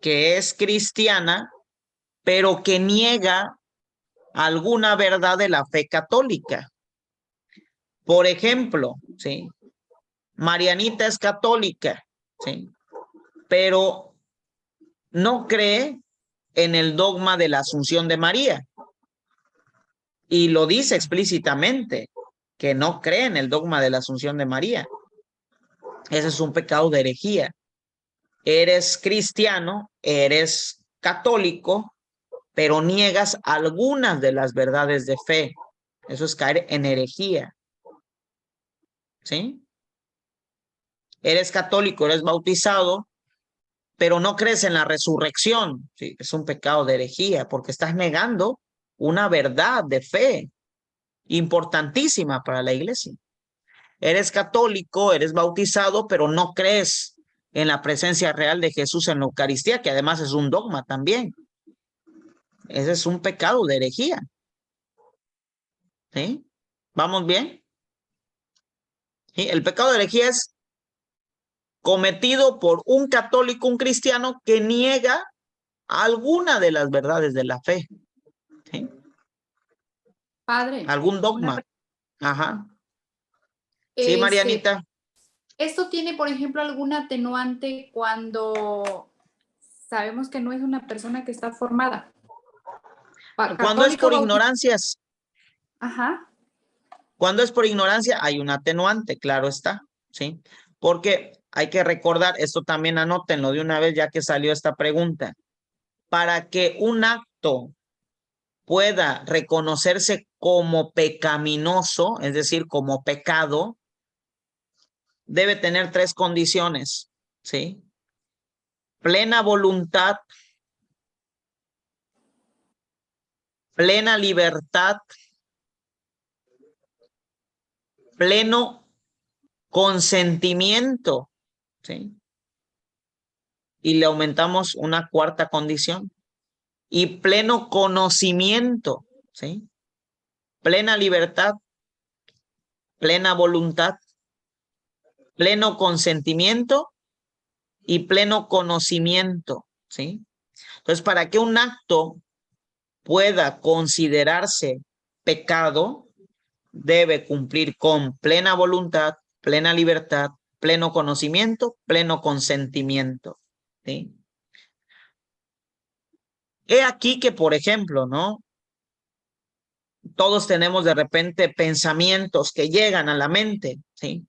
que es cristiana, pero que niega alguna verdad de la fe católica. Por ejemplo, ¿sí? Marianita es católica, ¿sí? Pero no cree en el dogma de la Asunción de María. Y lo dice explícitamente, que no cree en el dogma de la Asunción de María. Ese es un pecado de herejía. Eres cristiano, eres católico, pero niegas algunas de las verdades de fe. Eso es caer en herejía. ¿Sí? Eres católico, eres bautizado, pero no crees en la resurrección. ¿Sí? Es un pecado de herejía porque estás negando una verdad de fe importantísima para la iglesia. Eres católico, eres bautizado, pero no crees en la presencia real de Jesús en la Eucaristía, que además es un dogma también. Ese es un pecado de herejía. ¿Sí? ¿Vamos bien? ¿Sí? El pecado de herejía es cometido por un católico, un cristiano, que niega alguna de las verdades de la fe. ¿Sí? Padre, Algún dogma. Ajá. Sí, este, Marianita. ¿esto tiene, por ejemplo, algún atenuante cuando sabemos que no es una persona que está formada? Cuando es Católico por bautizado. ignorancias, Ajá. cuando es por ignorancia, hay un atenuante, claro está, ¿sí? Porque hay que recordar, esto también anótenlo de una vez ya que salió esta pregunta. Para que un acto pueda reconocerse como pecaminoso, es decir, como pecado, debe tener tres condiciones, ¿sí? Plena voluntad, plena libertad, pleno consentimiento, ¿sí? Y le aumentamos una cuarta condición, y pleno conocimiento, ¿sí? Plena libertad, plena voluntad, pleno consentimiento y pleno conocimiento, ¿sí? Entonces, para que un acto pueda considerarse pecado, debe cumplir con plena voluntad, plena libertad, pleno conocimiento, pleno consentimiento, ¿sí? He aquí que, por ejemplo, ¿no? Todos tenemos de repente pensamientos que llegan a la mente, ¿sí?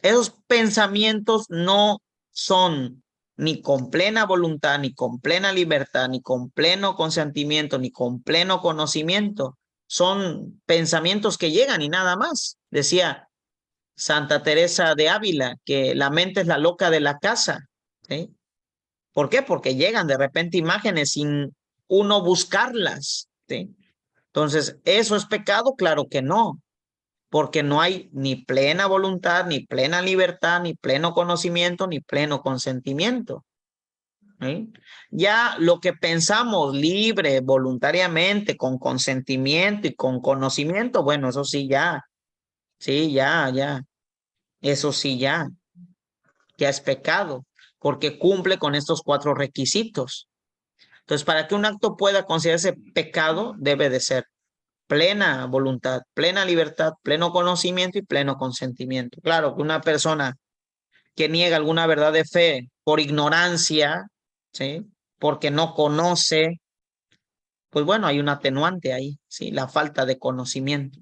Esos pensamientos no son ni con plena voluntad, ni con plena libertad, ni con pleno consentimiento, ni con pleno conocimiento. son pensamientos que llegan y nada más. Decía Santa Teresa de Ávila que la mente es la loca de la casa, ¿sí? ¿Por qué? Porque llegan de repente imágenes sin uno buscarlas, ¿sí? Entonces, ¿eso es pecado? Claro que no, porque no hay ni plena voluntad, ni plena libertad, ni pleno conocimiento, ni pleno consentimiento, ¿sí? Ya lo que pensamos libre, voluntariamente, con consentimiento y con conocimiento, bueno, eso sí ya, eso sí ya es pecado, porque cumple con estos 4 requisitos. Entonces, para que un acto pueda considerarse pecado, debe de ser plena voluntad, plena libertad, pleno conocimiento y pleno consentimiento. Claro que una persona que niega alguna verdad de fe por ignorancia, ¿sí? Porque no conoce, pues bueno, hay un atenuante ahí, ¿sí? La falta de conocimiento.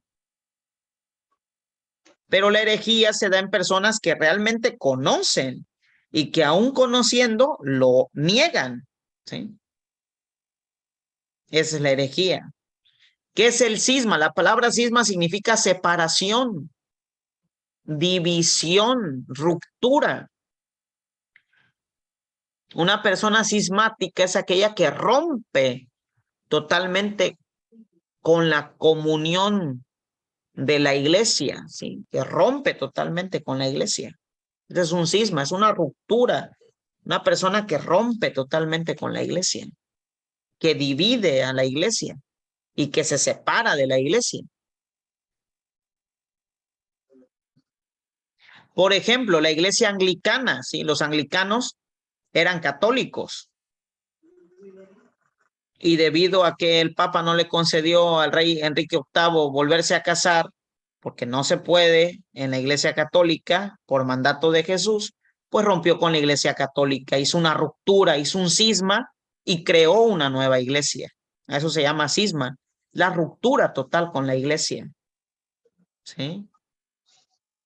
Pero la herejía se da en personas que realmente conocen y que aún conociendo lo niegan, ¿sí? Esa es la herejía. ¿Qué es el cisma? La palabra cisma significa separación, división, ruptura. Una persona cismática es aquella que rompe totalmente con la comunión de la iglesia, ¿sí? Que rompe totalmente con la iglesia. Este es un cisma, es una ruptura. Una persona que rompe totalmente con la iglesia, que divide a la iglesia y que se separa de la iglesia. Por ejemplo, la iglesia anglicana, ¿sí? Los anglicanos eran católicos y debido a que el Papa no le concedió al rey Enrique VIII volverse a casar, porque no se puede en la iglesia católica por mandato de Jesús, pues rompió con la iglesia católica, hizo una ruptura, hizo un cisma y creó una nueva iglesia. A eso se llama cisma, la ruptura total con la iglesia. ¿Sí?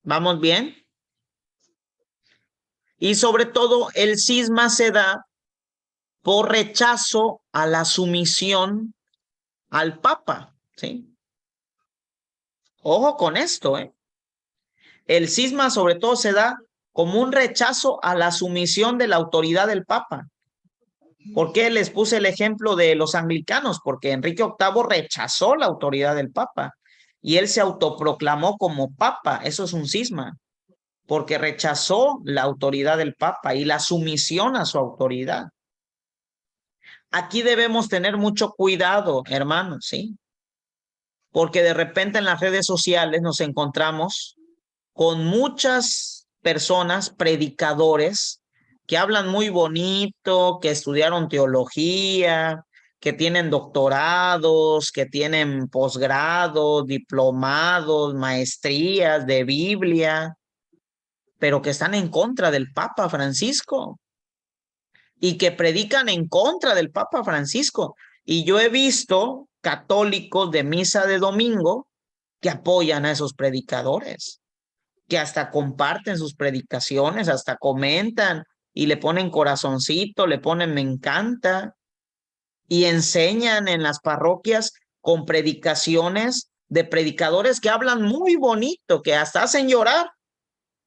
¿Vamos bien? Y sobre todo el cisma se da por rechazo a la sumisión al Papa, ¿sí? Ojo con esto, ¿eh? El cisma sobre todo se da como un rechazo a la sumisión de la autoridad del Papa. ¿Por qué les puse el ejemplo de los anglicanos? Porque Enrique VIII rechazó la autoridad del Papa y él se autoproclamó como Papa. Eso es un cisma, porque rechazó la autoridad del Papa y la sumisión a su autoridad. Aquí debemos tener mucho cuidado, hermanos, ¿sí? Porque de repente en las redes sociales nos encontramos con muchas personas, predicadores, que hablan muy bonito, que estudiaron teología, que tienen doctorados, que tienen posgrados, diplomados, maestrías de Biblia, pero que están en contra del Papa Francisco y que predican en contra del Papa Francisco. Y yo he visto católicos de misa de domingo que apoyan a esos predicadores, que hasta comparten sus predicaciones, hasta comentan y le ponen corazoncito, le ponen me encanta y enseñan en las parroquias con predicaciones de predicadores que hablan muy bonito, que hasta hacen llorar,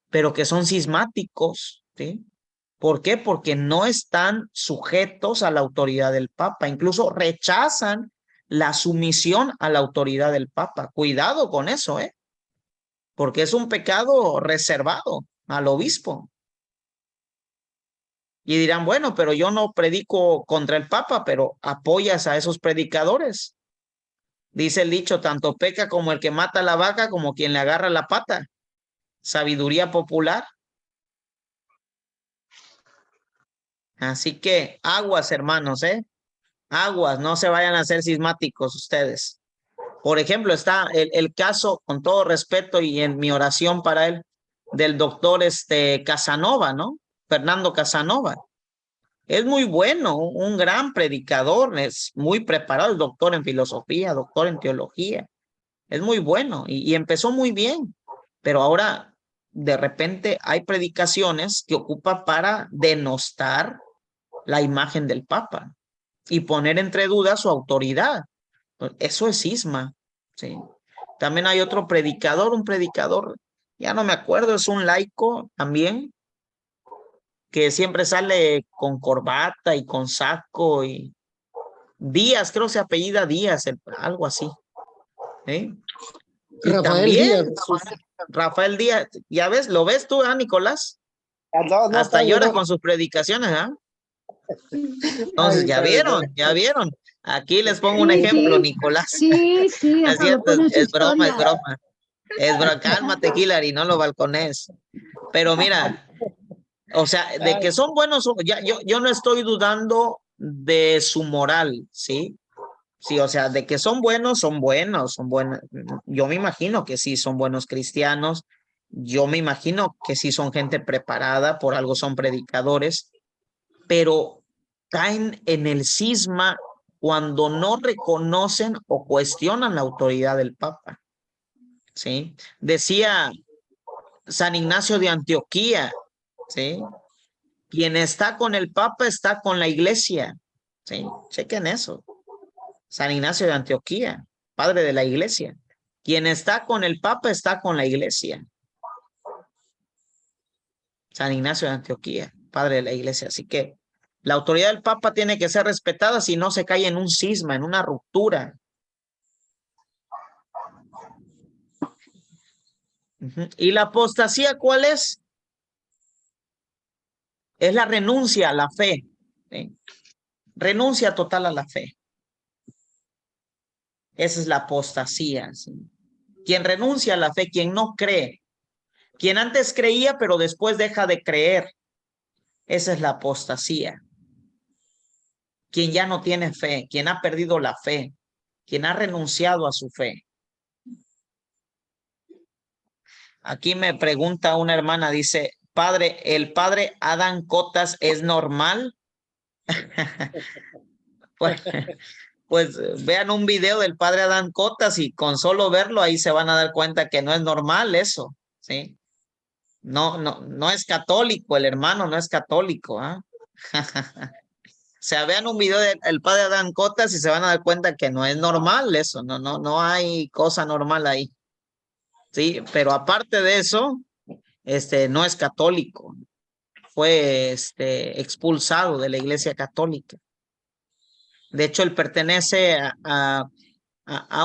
pero que son cismáticos, ¿sí? ¿Por qué? Porque no están sujetos a la autoridad del Papa, incluso rechazan la sumisión a la autoridad del Papa. Cuidado con eso, ¿eh? Porque es un pecado reservado al obispo. Y dirán, bueno, pero yo no predico contra el Papa, pero apoyas a esos predicadores. Dice el dicho, tanto peca como el que mata a la vaca como quien le agarra la pata. Sabiduría popular. Así que aguas, hermanos, ¿eh? Aguas, no se vayan a hacer cismáticos ustedes. Por ejemplo, está el caso, con todo respeto y en mi oración para él, del doctor Casanova, ¿no? Fernando Casanova. Es muy bueno, un gran predicador, es muy preparado, es doctor en filosofía, doctor en teología. Es muy bueno y empezó muy bien, pero ahora de repente hay predicaciones que ocupa para denostar la imagen del Papa y poner entre dudas su autoridad. Eso es cisma. ¿sí? También hay otro predicador, un predicador, ya no me acuerdo, es un laico también, que siempre sale con corbata y con saco y Díaz, creo que se apellida Díaz, algo así. ¿Sí? Y Rafael también Díaz. Rafael Díaz, ya ves, ¿lo ves tú, Nicolás? No, no, Hasta padre, llora no. con sus predicaciones, ¿ah? Entonces, Ay, ya padre, vieron, no. ya vieron. Aquí les pongo un Sí, ejemplo, sí, Nicolás. sí, sí, Es hasta lo cierto, ponen su es broma, es historia. broma. Es broma. Cálmate, Hilary, no lo balcones. Pero mira, o sea, de que son buenos, ya, yo no estoy dudando de su moral, ¿sí? Sí, o sea, de que son buenos, son buenos, son buenos. Yo me imagino que sí son buenos cristianos. Yo me imagino que sí son gente preparada, por algo son predicadores, pero caen en el cisma cuando no reconocen o cuestionan la autoridad del Papa. ¿Sí? Decía San Ignacio de Antioquía, ¿sí? Quien está con el Papa está con la Iglesia. ¿Sí? Chequen eso. San Ignacio de Antioquía, padre de la Iglesia. Quien está con el Papa está con la Iglesia. San Ignacio de Antioquía, padre de la Iglesia. Así que la autoridad del Papa tiene que ser respetada si no se cae en un cisma, en una ruptura. ¿Y la apostasía cuál es? Es la renuncia a la fe. ¿Sí? Renuncia total a la fe. Esa es la apostasía. ¿Sí? Quien renuncia a la fe, quien no cree. Quien antes creía, pero después deja de creer. Esa es la apostasía. Quien ya no tiene fe, quien ha perdido la fe, quien ha renunciado a su fe. Aquí me pregunta una hermana, dice, padre, ¿el padre Adán Cotas es normal? Pues vean un video del padre Adán Cotas y con solo verlo ahí se van a dar cuenta que no es normal eso, ¿sí? No es católico, el hermano no es católico, ¿ah? O sea, vean un video del padre Adán Cotas y se van a dar cuenta que no es normal eso, no hay cosa normal ahí. Sí, pero aparte de eso, no es católico. Fue expulsado de la Iglesia Católica. De hecho, él pertenece a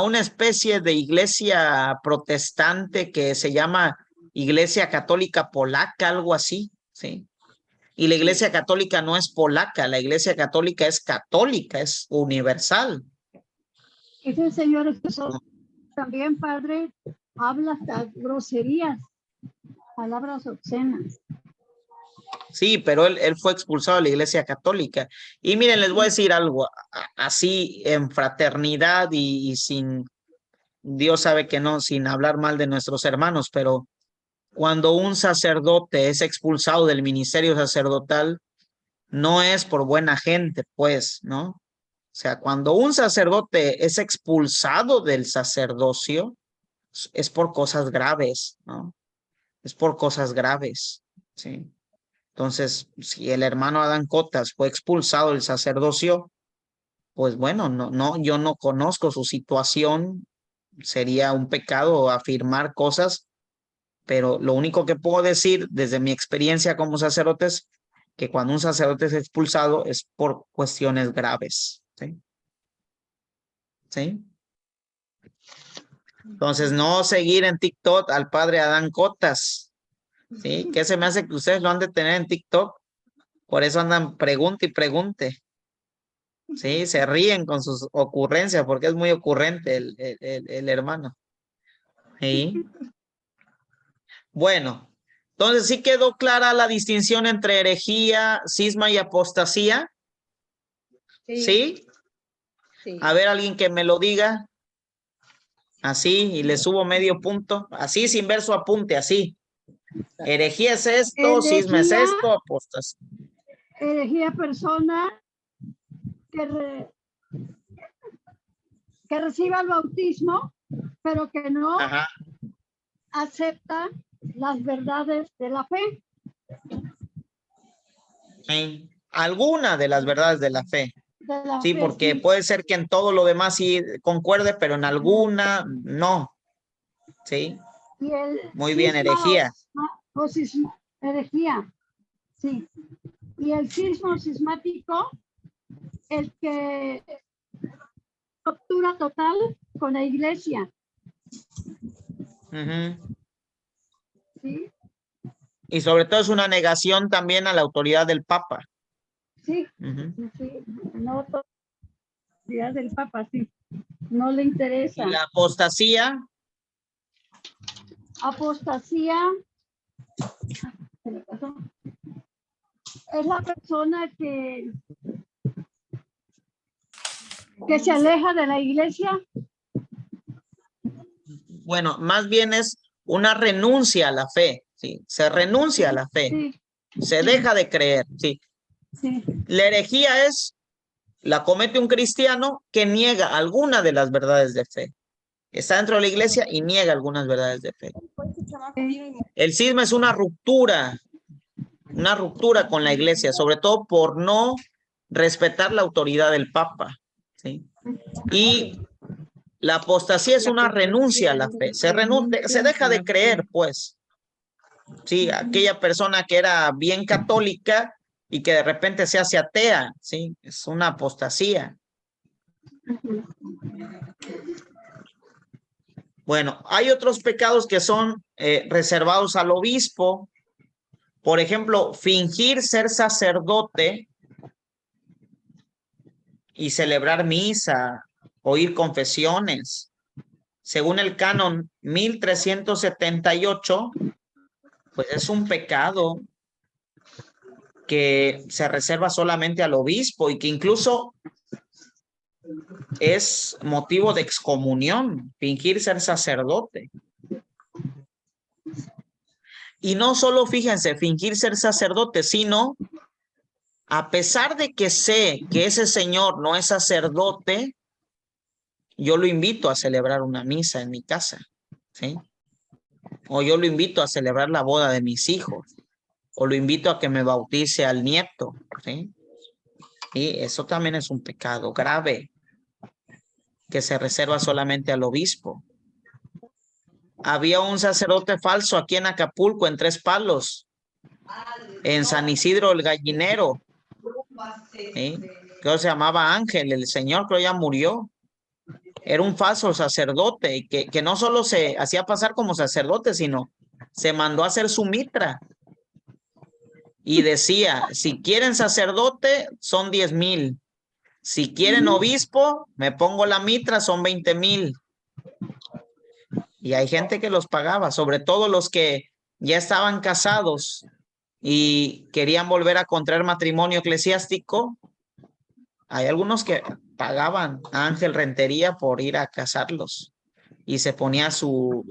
una especie de iglesia protestante que se llama Iglesia Católica Polaca, algo así, ¿sí? Y la Iglesia Católica no es polaca, la Iglesia Católica, es universal. Ese señor también, padre, habla hasta groserías, palabras obscenas. Sí, pero él fue expulsado de la Iglesia Católica. Y miren, les voy a decir algo, así en fraternidad y sin, Dios sabe que no, sin hablar mal de nuestros hermanos, pero cuando un sacerdote es expulsado del ministerio sacerdotal, no es por buena gente, pues, ¿no? O sea, cuando un sacerdote es expulsado del sacerdocio, es por cosas graves, ¿no? Es por cosas graves, ¿sí? Entonces, si el hermano Adán Cotas fue expulsado del sacerdocio, pues bueno, yo no conozco su situación, sería un pecado afirmar cosas, pero lo único que puedo decir desde mi experiencia como sacerdote es que cuando un sacerdote es expulsado es por cuestiones graves, ¿sí? ¿Sí? Entonces, no seguir en TikTok al padre Adán Cotas, ¿sí? ¿Qué se me hace que ustedes lo han de tener en TikTok? Por eso andan pregunte y pregunte. Sí, se ríen con sus ocurrencias porque es muy ocurrente el hermano. Sí. Bueno, entonces sí quedó clara la distinción entre herejía, cisma y apostasía. ¿Sí? Sí. A ver, alguien que me lo diga. Así, y le subo medio punto. Así, sin ver su apunte, así. Herejía es esto, cisma es Herejía, esto, apostasía. herejía persona que reciba el bautismo, pero que no Ajá. acepta las verdades de la fe. Sí. Alguna de las verdades de la fe. de la Sí, fe, porque sí. puede ser que en todo lo demás sí concuerde, pero en alguna no. Sí, Y el muy bien, cisma herejía. herejía, sí. Y el cisma cismático, el que ruptura total con la iglesia, Ujú. ¿sí? Y sobre todo es una negación también a la autoridad del Papa. Sí, Ujú. sí, no autoridad del Papa, sí. No le interesa. Y la apostasía, Apostasía, ¿qué le pasó? Es la persona que se aleja de la iglesia. bueno, más bien es una renuncia a la fe. Sí, se renuncia a la fe, Sí, se deja de creer. Sí, sí. la herejía la comete un cristiano que niega alguna de las verdades de fe. Está dentro de la iglesia y niega algunas verdades de fe. El cisma es una ruptura con la iglesia, sobre todo por no respetar la autoridad del Papa. ¿Sí? Y la apostasía es una renuncia a la fe, se deja de creer, pues. Sí, aquella persona que era bien católica y que de repente se hace atea, sí, es una apostasía. Bueno, hay otros pecados que son reservados al obispo. Por ejemplo, fingir ser sacerdote y celebrar misa, oír confesiones. Según el canon 1378, pues es un pecado que se reserva solamente al obispo y que incluso es motivo de excomunión, fingir ser sacerdote. Y no solo, fíjense, fingir ser sacerdote, sino a pesar de que sé que ese señor no es sacerdote, yo lo invito a celebrar una misa en mi casa, ¿sí? O yo lo invito a celebrar la boda de mis hijos, o lo invito a que me bautice al nieto, ¿sí? Y eso también es un pecado grave que se reserva solamente al obispo. Había un sacerdote falso aquí en Acapulco, en Tres Palos, en San Isidro el Gallinero, ¿sí? Creo que se llamaba Ángel, el señor creo ya murió. Era un falso sacerdote y que no solo se hacía pasar como sacerdote, sino se mandó a hacer su mitra. Y decía, si quieren sacerdote, son 10,000. Si quieren obispo, me pongo la mitra, son 20,000. Y hay gente que los pagaba, sobre todo los que ya estaban casados y querían volver a contraer matrimonio eclesiástico. Hay algunos que pagaban a Ángel Rentería por ir a casarlos. Y se ponía su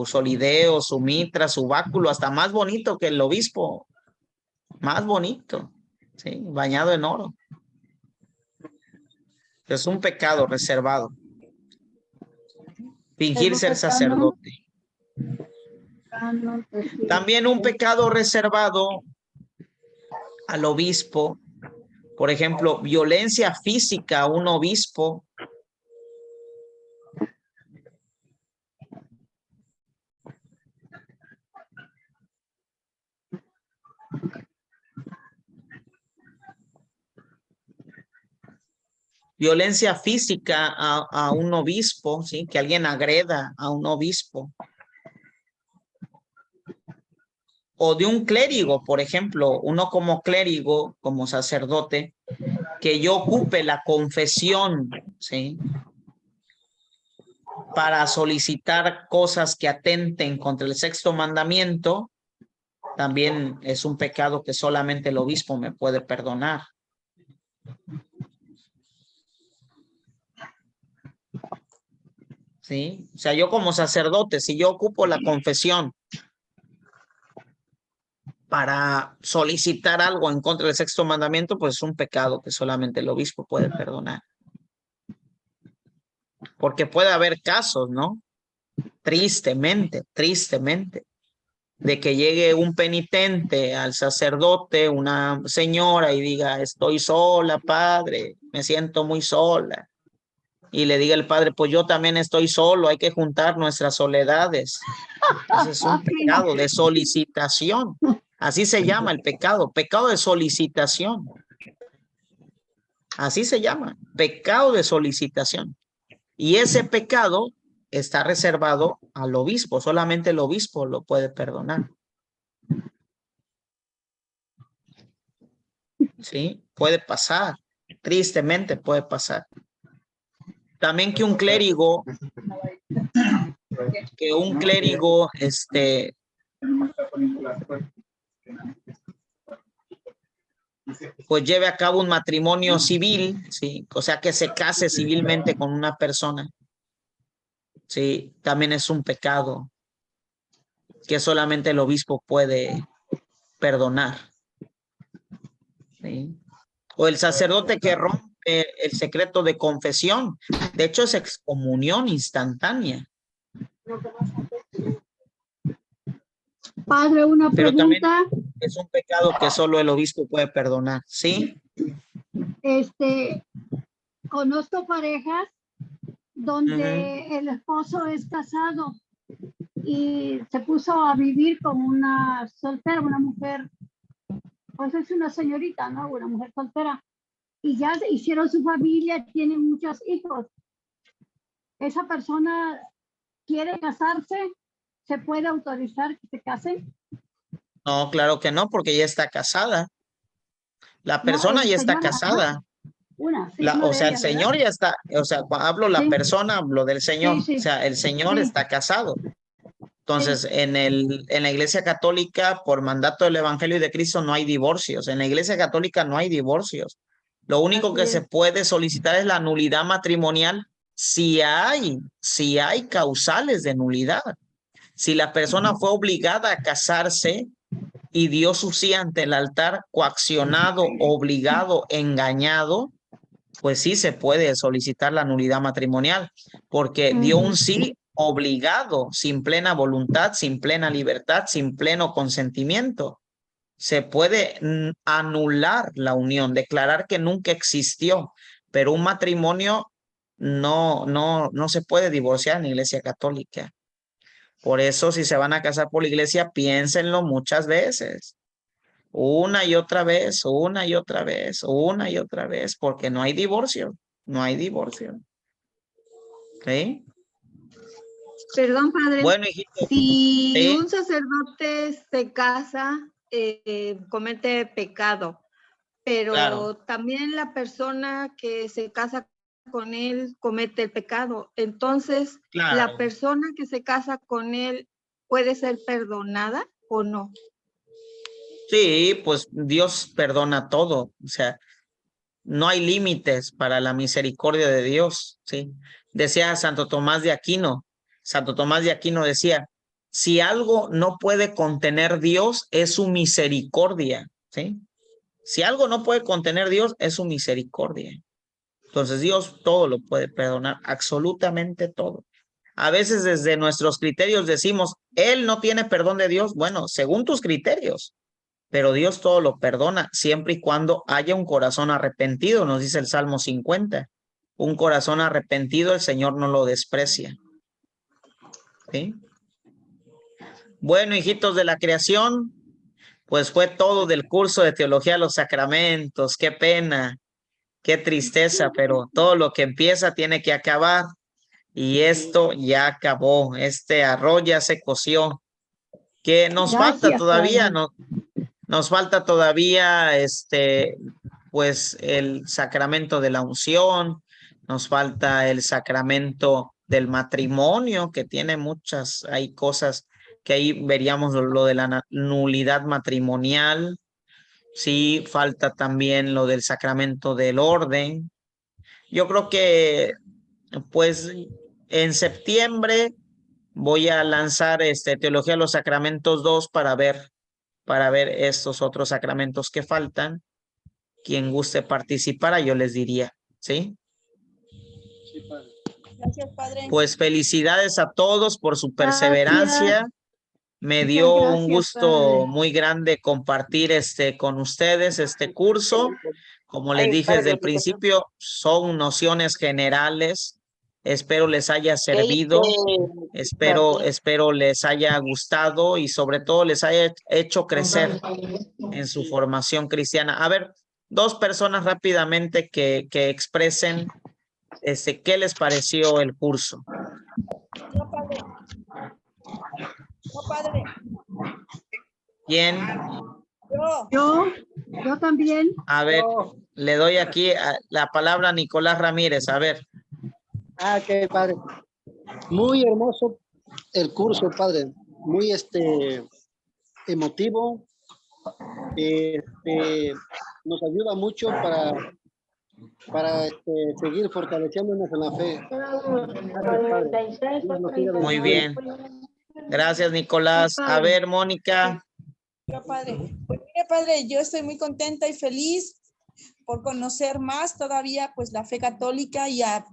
solideo, su mitra, su báculo, hasta más bonito que el obispo. Más bonito, ¿sí? Bañado en oro. Es un pecado reservado. Fingir ser sacerdote. También un pecado reservado al obispo. Por ejemplo, violencia física a un obispo. Violencia física a un obispo, ¿sí? Que alguien agreda a un obispo. O de un clérigo, por ejemplo, uno como clérigo, como sacerdote, que yo ocupe la confesión, ¿sí? Para solicitar cosas que atenten contra el sexto mandamiento, también es un pecado que solamente el obispo me puede perdonar. ¿Sí? O sea, yo como sacerdote, si yo ocupo la confesión para solicitar algo en contra del sexto mandamiento, pues es un pecado que solamente el obispo puede perdonar. Porque puede haber casos, ¿no? Tristemente, de que llegue un penitente al sacerdote, una señora, y diga, estoy sola, padre, me siento muy sola. Y le diga el padre, pues yo también estoy solo, hay que juntar nuestras soledades. Ese es un pecado de solicitación. Así se llama el pecado, pecado de solicitación. Así se llama, pecado de solicitación. Y ese pecado está reservado al obispo, solamente el obispo lo puede perdonar. Sí, puede pasar, tristemente puede pasar. También que un clérigo, pues lleve a cabo un matrimonio civil, sí, o sea, que se case civilmente con una persona. Sí, también es un pecado que solamente el obispo puede perdonar. ¿Sí? O el sacerdote que rompe el secreto de confesión. De hecho, es excomunión instantánea. Padre, una Pero también pregunta. es un pecado que solo el obispo puede perdonar. ¿Sí? Conozco parejas donde el esposo es casado y se puso a vivir como una soltera, una mujer, pues es una señorita, ¿no? Una mujer soltera. Y ya hicieron su familia, tienen muchos hijos. ¿Esa persona quiere casarse? ¿Se puede autorizar que se casen? No, claro que no, porque ya está casada. La No, persona el ya está señor, casada. ajá, una O de sea, el ellas, ¿verdad? señor ya está, o sea, cuando hablo la Sí. persona, hablo del señor. Sí, O sea, el señor sí, está casado. Entonces, sí. en la Iglesia Católica, por mandato del Evangelio de Cristo, no hay divorcios. En la Iglesia Católica no hay divorcios. Lo único Así que se es. puede solicitar es la nulidad matrimonial si hay causales de nulidad. Si la persona fue obligada a casarse y dio su sí ante el altar, coaccionado, obligado, engañado, pues sí se puede solicitar la nulidad matrimonial, porque dio un sí obligado, sin plena voluntad, sin plena libertad, sin pleno consentimiento. Se puede anular la unión, declarar que nunca existió, pero un matrimonio no se puede divorciar en la Iglesia Católica. Por eso, si se van a casar por la iglesia, piénsenlo muchas veces. Una y otra vez, una y otra vez, una y otra vez, porque no hay divorcio, no hay divorcio. ¿Sí? Perdón, padre. Bueno, hijito, Si sí, un sacerdote se casa, comete pecado, claro, pero también la persona que se casa con él comete el pecado. Entonces, claro. ¿la persona que se casa con él puede ser perdonada o no? Sí, pues Dios perdona todo, o sea, no hay límites para la misericordia de Dios, ¿sí? Decía Santo Tomás de Aquino decía, si algo no puede contener Dios, es su misericordia, ¿sí? Si algo no puede contener Dios, es su misericordia. Entonces Dios todo lo puede perdonar, absolutamente todo. A veces desde nuestros criterios decimos, Él no tiene perdón de Dios. Bueno, según tus criterios, pero Dios todo lo perdona siempre y cuando haya un corazón arrepentido, nos dice el Salmo 50. Un corazón arrepentido el Señor no lo desprecia. ¿Sí? Bueno, hijitos de la creación, pues fue todo del curso de Teología de los Sacramentos. Qué pena, qué tristeza, pero todo lo que empieza tiene que acabar. Y esto ya acabó, este arroz ya se coció. Que nos falta Gracias, todavía, padre. no, nos falta todavía pues el sacramento de la unción, nos falta el sacramento del matrimonio, que tiene hay cosas que ahí veríamos lo de la nulidad matrimonial. Sí, falta también lo del sacramento del orden. Yo creo que pues en septiembre voy a lanzar Teología de los Sacramentos 2 para ver estos otros sacramentos que faltan. Quien guste participar, yo les diría, ¿sí? Gracias, padre. Pues felicidades a todos por su Gracias. perseverancia. Me Muchas dio un gracias, gusto padre. muy grande compartir con ustedes este curso. Como les dije desde el principio, son nociones generales. Espero les haya servido. Espero les haya gustado y sobre todo les haya hecho crecer en su formación cristiana. A ver, 2 personas rápidamente que expresen qué les pareció el curso. No, padre. No, padre. ¿Quién? Yo también. A ver, le doy aquí la palabra a Nicolás Ramírez. A ver. Ok, padre. Muy hermoso el curso, padre. Muy emotivo. Nos ayuda mucho para seguir fortaleciéndonos en la fe. Gracias, padre. Dios nos siga Muy bendiciendo. bien. Gracias, Nicolás. A ver, Mónica. Yo, padre. Pues mire, padre, yo estoy muy contenta y feliz por conocer más todavía pues la fe católica y a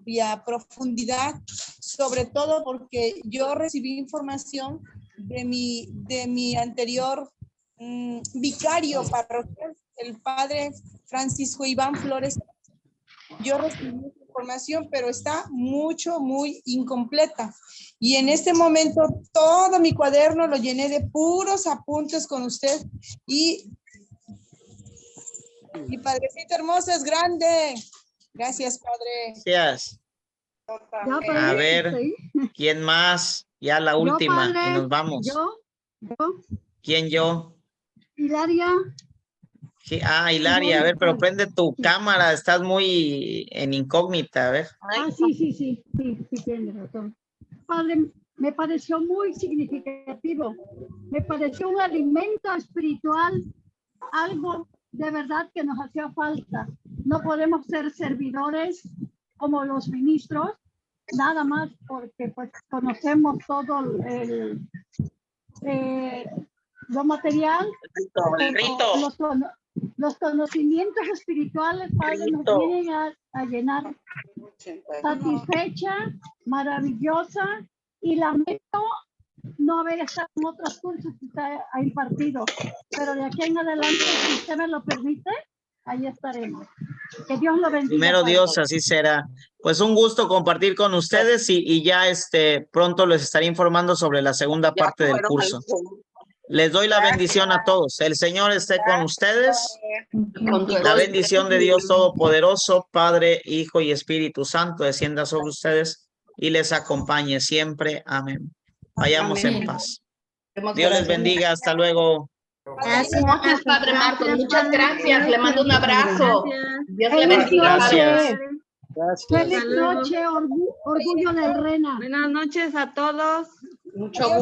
profundidad, sobre todo porque yo recibí información de mi anterior vicario parroquial, el padre Francisco Iván Flores. Yo recibí información, pero está muy incompleta. Y en este momento todo mi cuaderno lo llené de puros apuntes con usted y mi padrecito hermoso es grande. Gracias, padre. Gracias. Ya, padre, A ver, sí. ¿quién más? Ya la Yo, última padre, y nos vamos. Yo, ¿Quién yo? Hilaria. Sí, Hilaria, a ver, pero prende tu cámara, estás muy en incógnita, a ver. Sí, tiene razón. Padre, me pareció muy significativo. Me pareció un alimento espiritual, algo de verdad que nos hacía falta. No podemos ser servidores como los ministros, nada más porque pues conocemos todo lo material. Los conocimientos espirituales, Padre, nos vienen a llenar satisfecha, maravillosa, y lamento no haber estado en otros cursos que usted ha impartido, pero de aquí en adelante, si usted me lo permite, ahí estaremos. Que Dios lo bendiga. Primero Padre. Dios, así será. Pues un gusto compartir con ustedes y ya pronto les estaré informando sobre la segunda parte del curso. Les doy la bendición a todos. El Señor esté con ustedes. La bendición de Dios Todopoderoso, Padre, Hijo y Espíritu Santo, descienda sobre ustedes y les acompañe siempre. Amén. Vayamos en paz. Dios les bendiga. Hasta luego. Gracias, Padre Marcos. Muchas gracias. Le mando un abrazo. Dios le bendiga. Gracias. Gracias. Feliz noche, orgullo del Rena. Buenas noches a todos. Mucho gusto.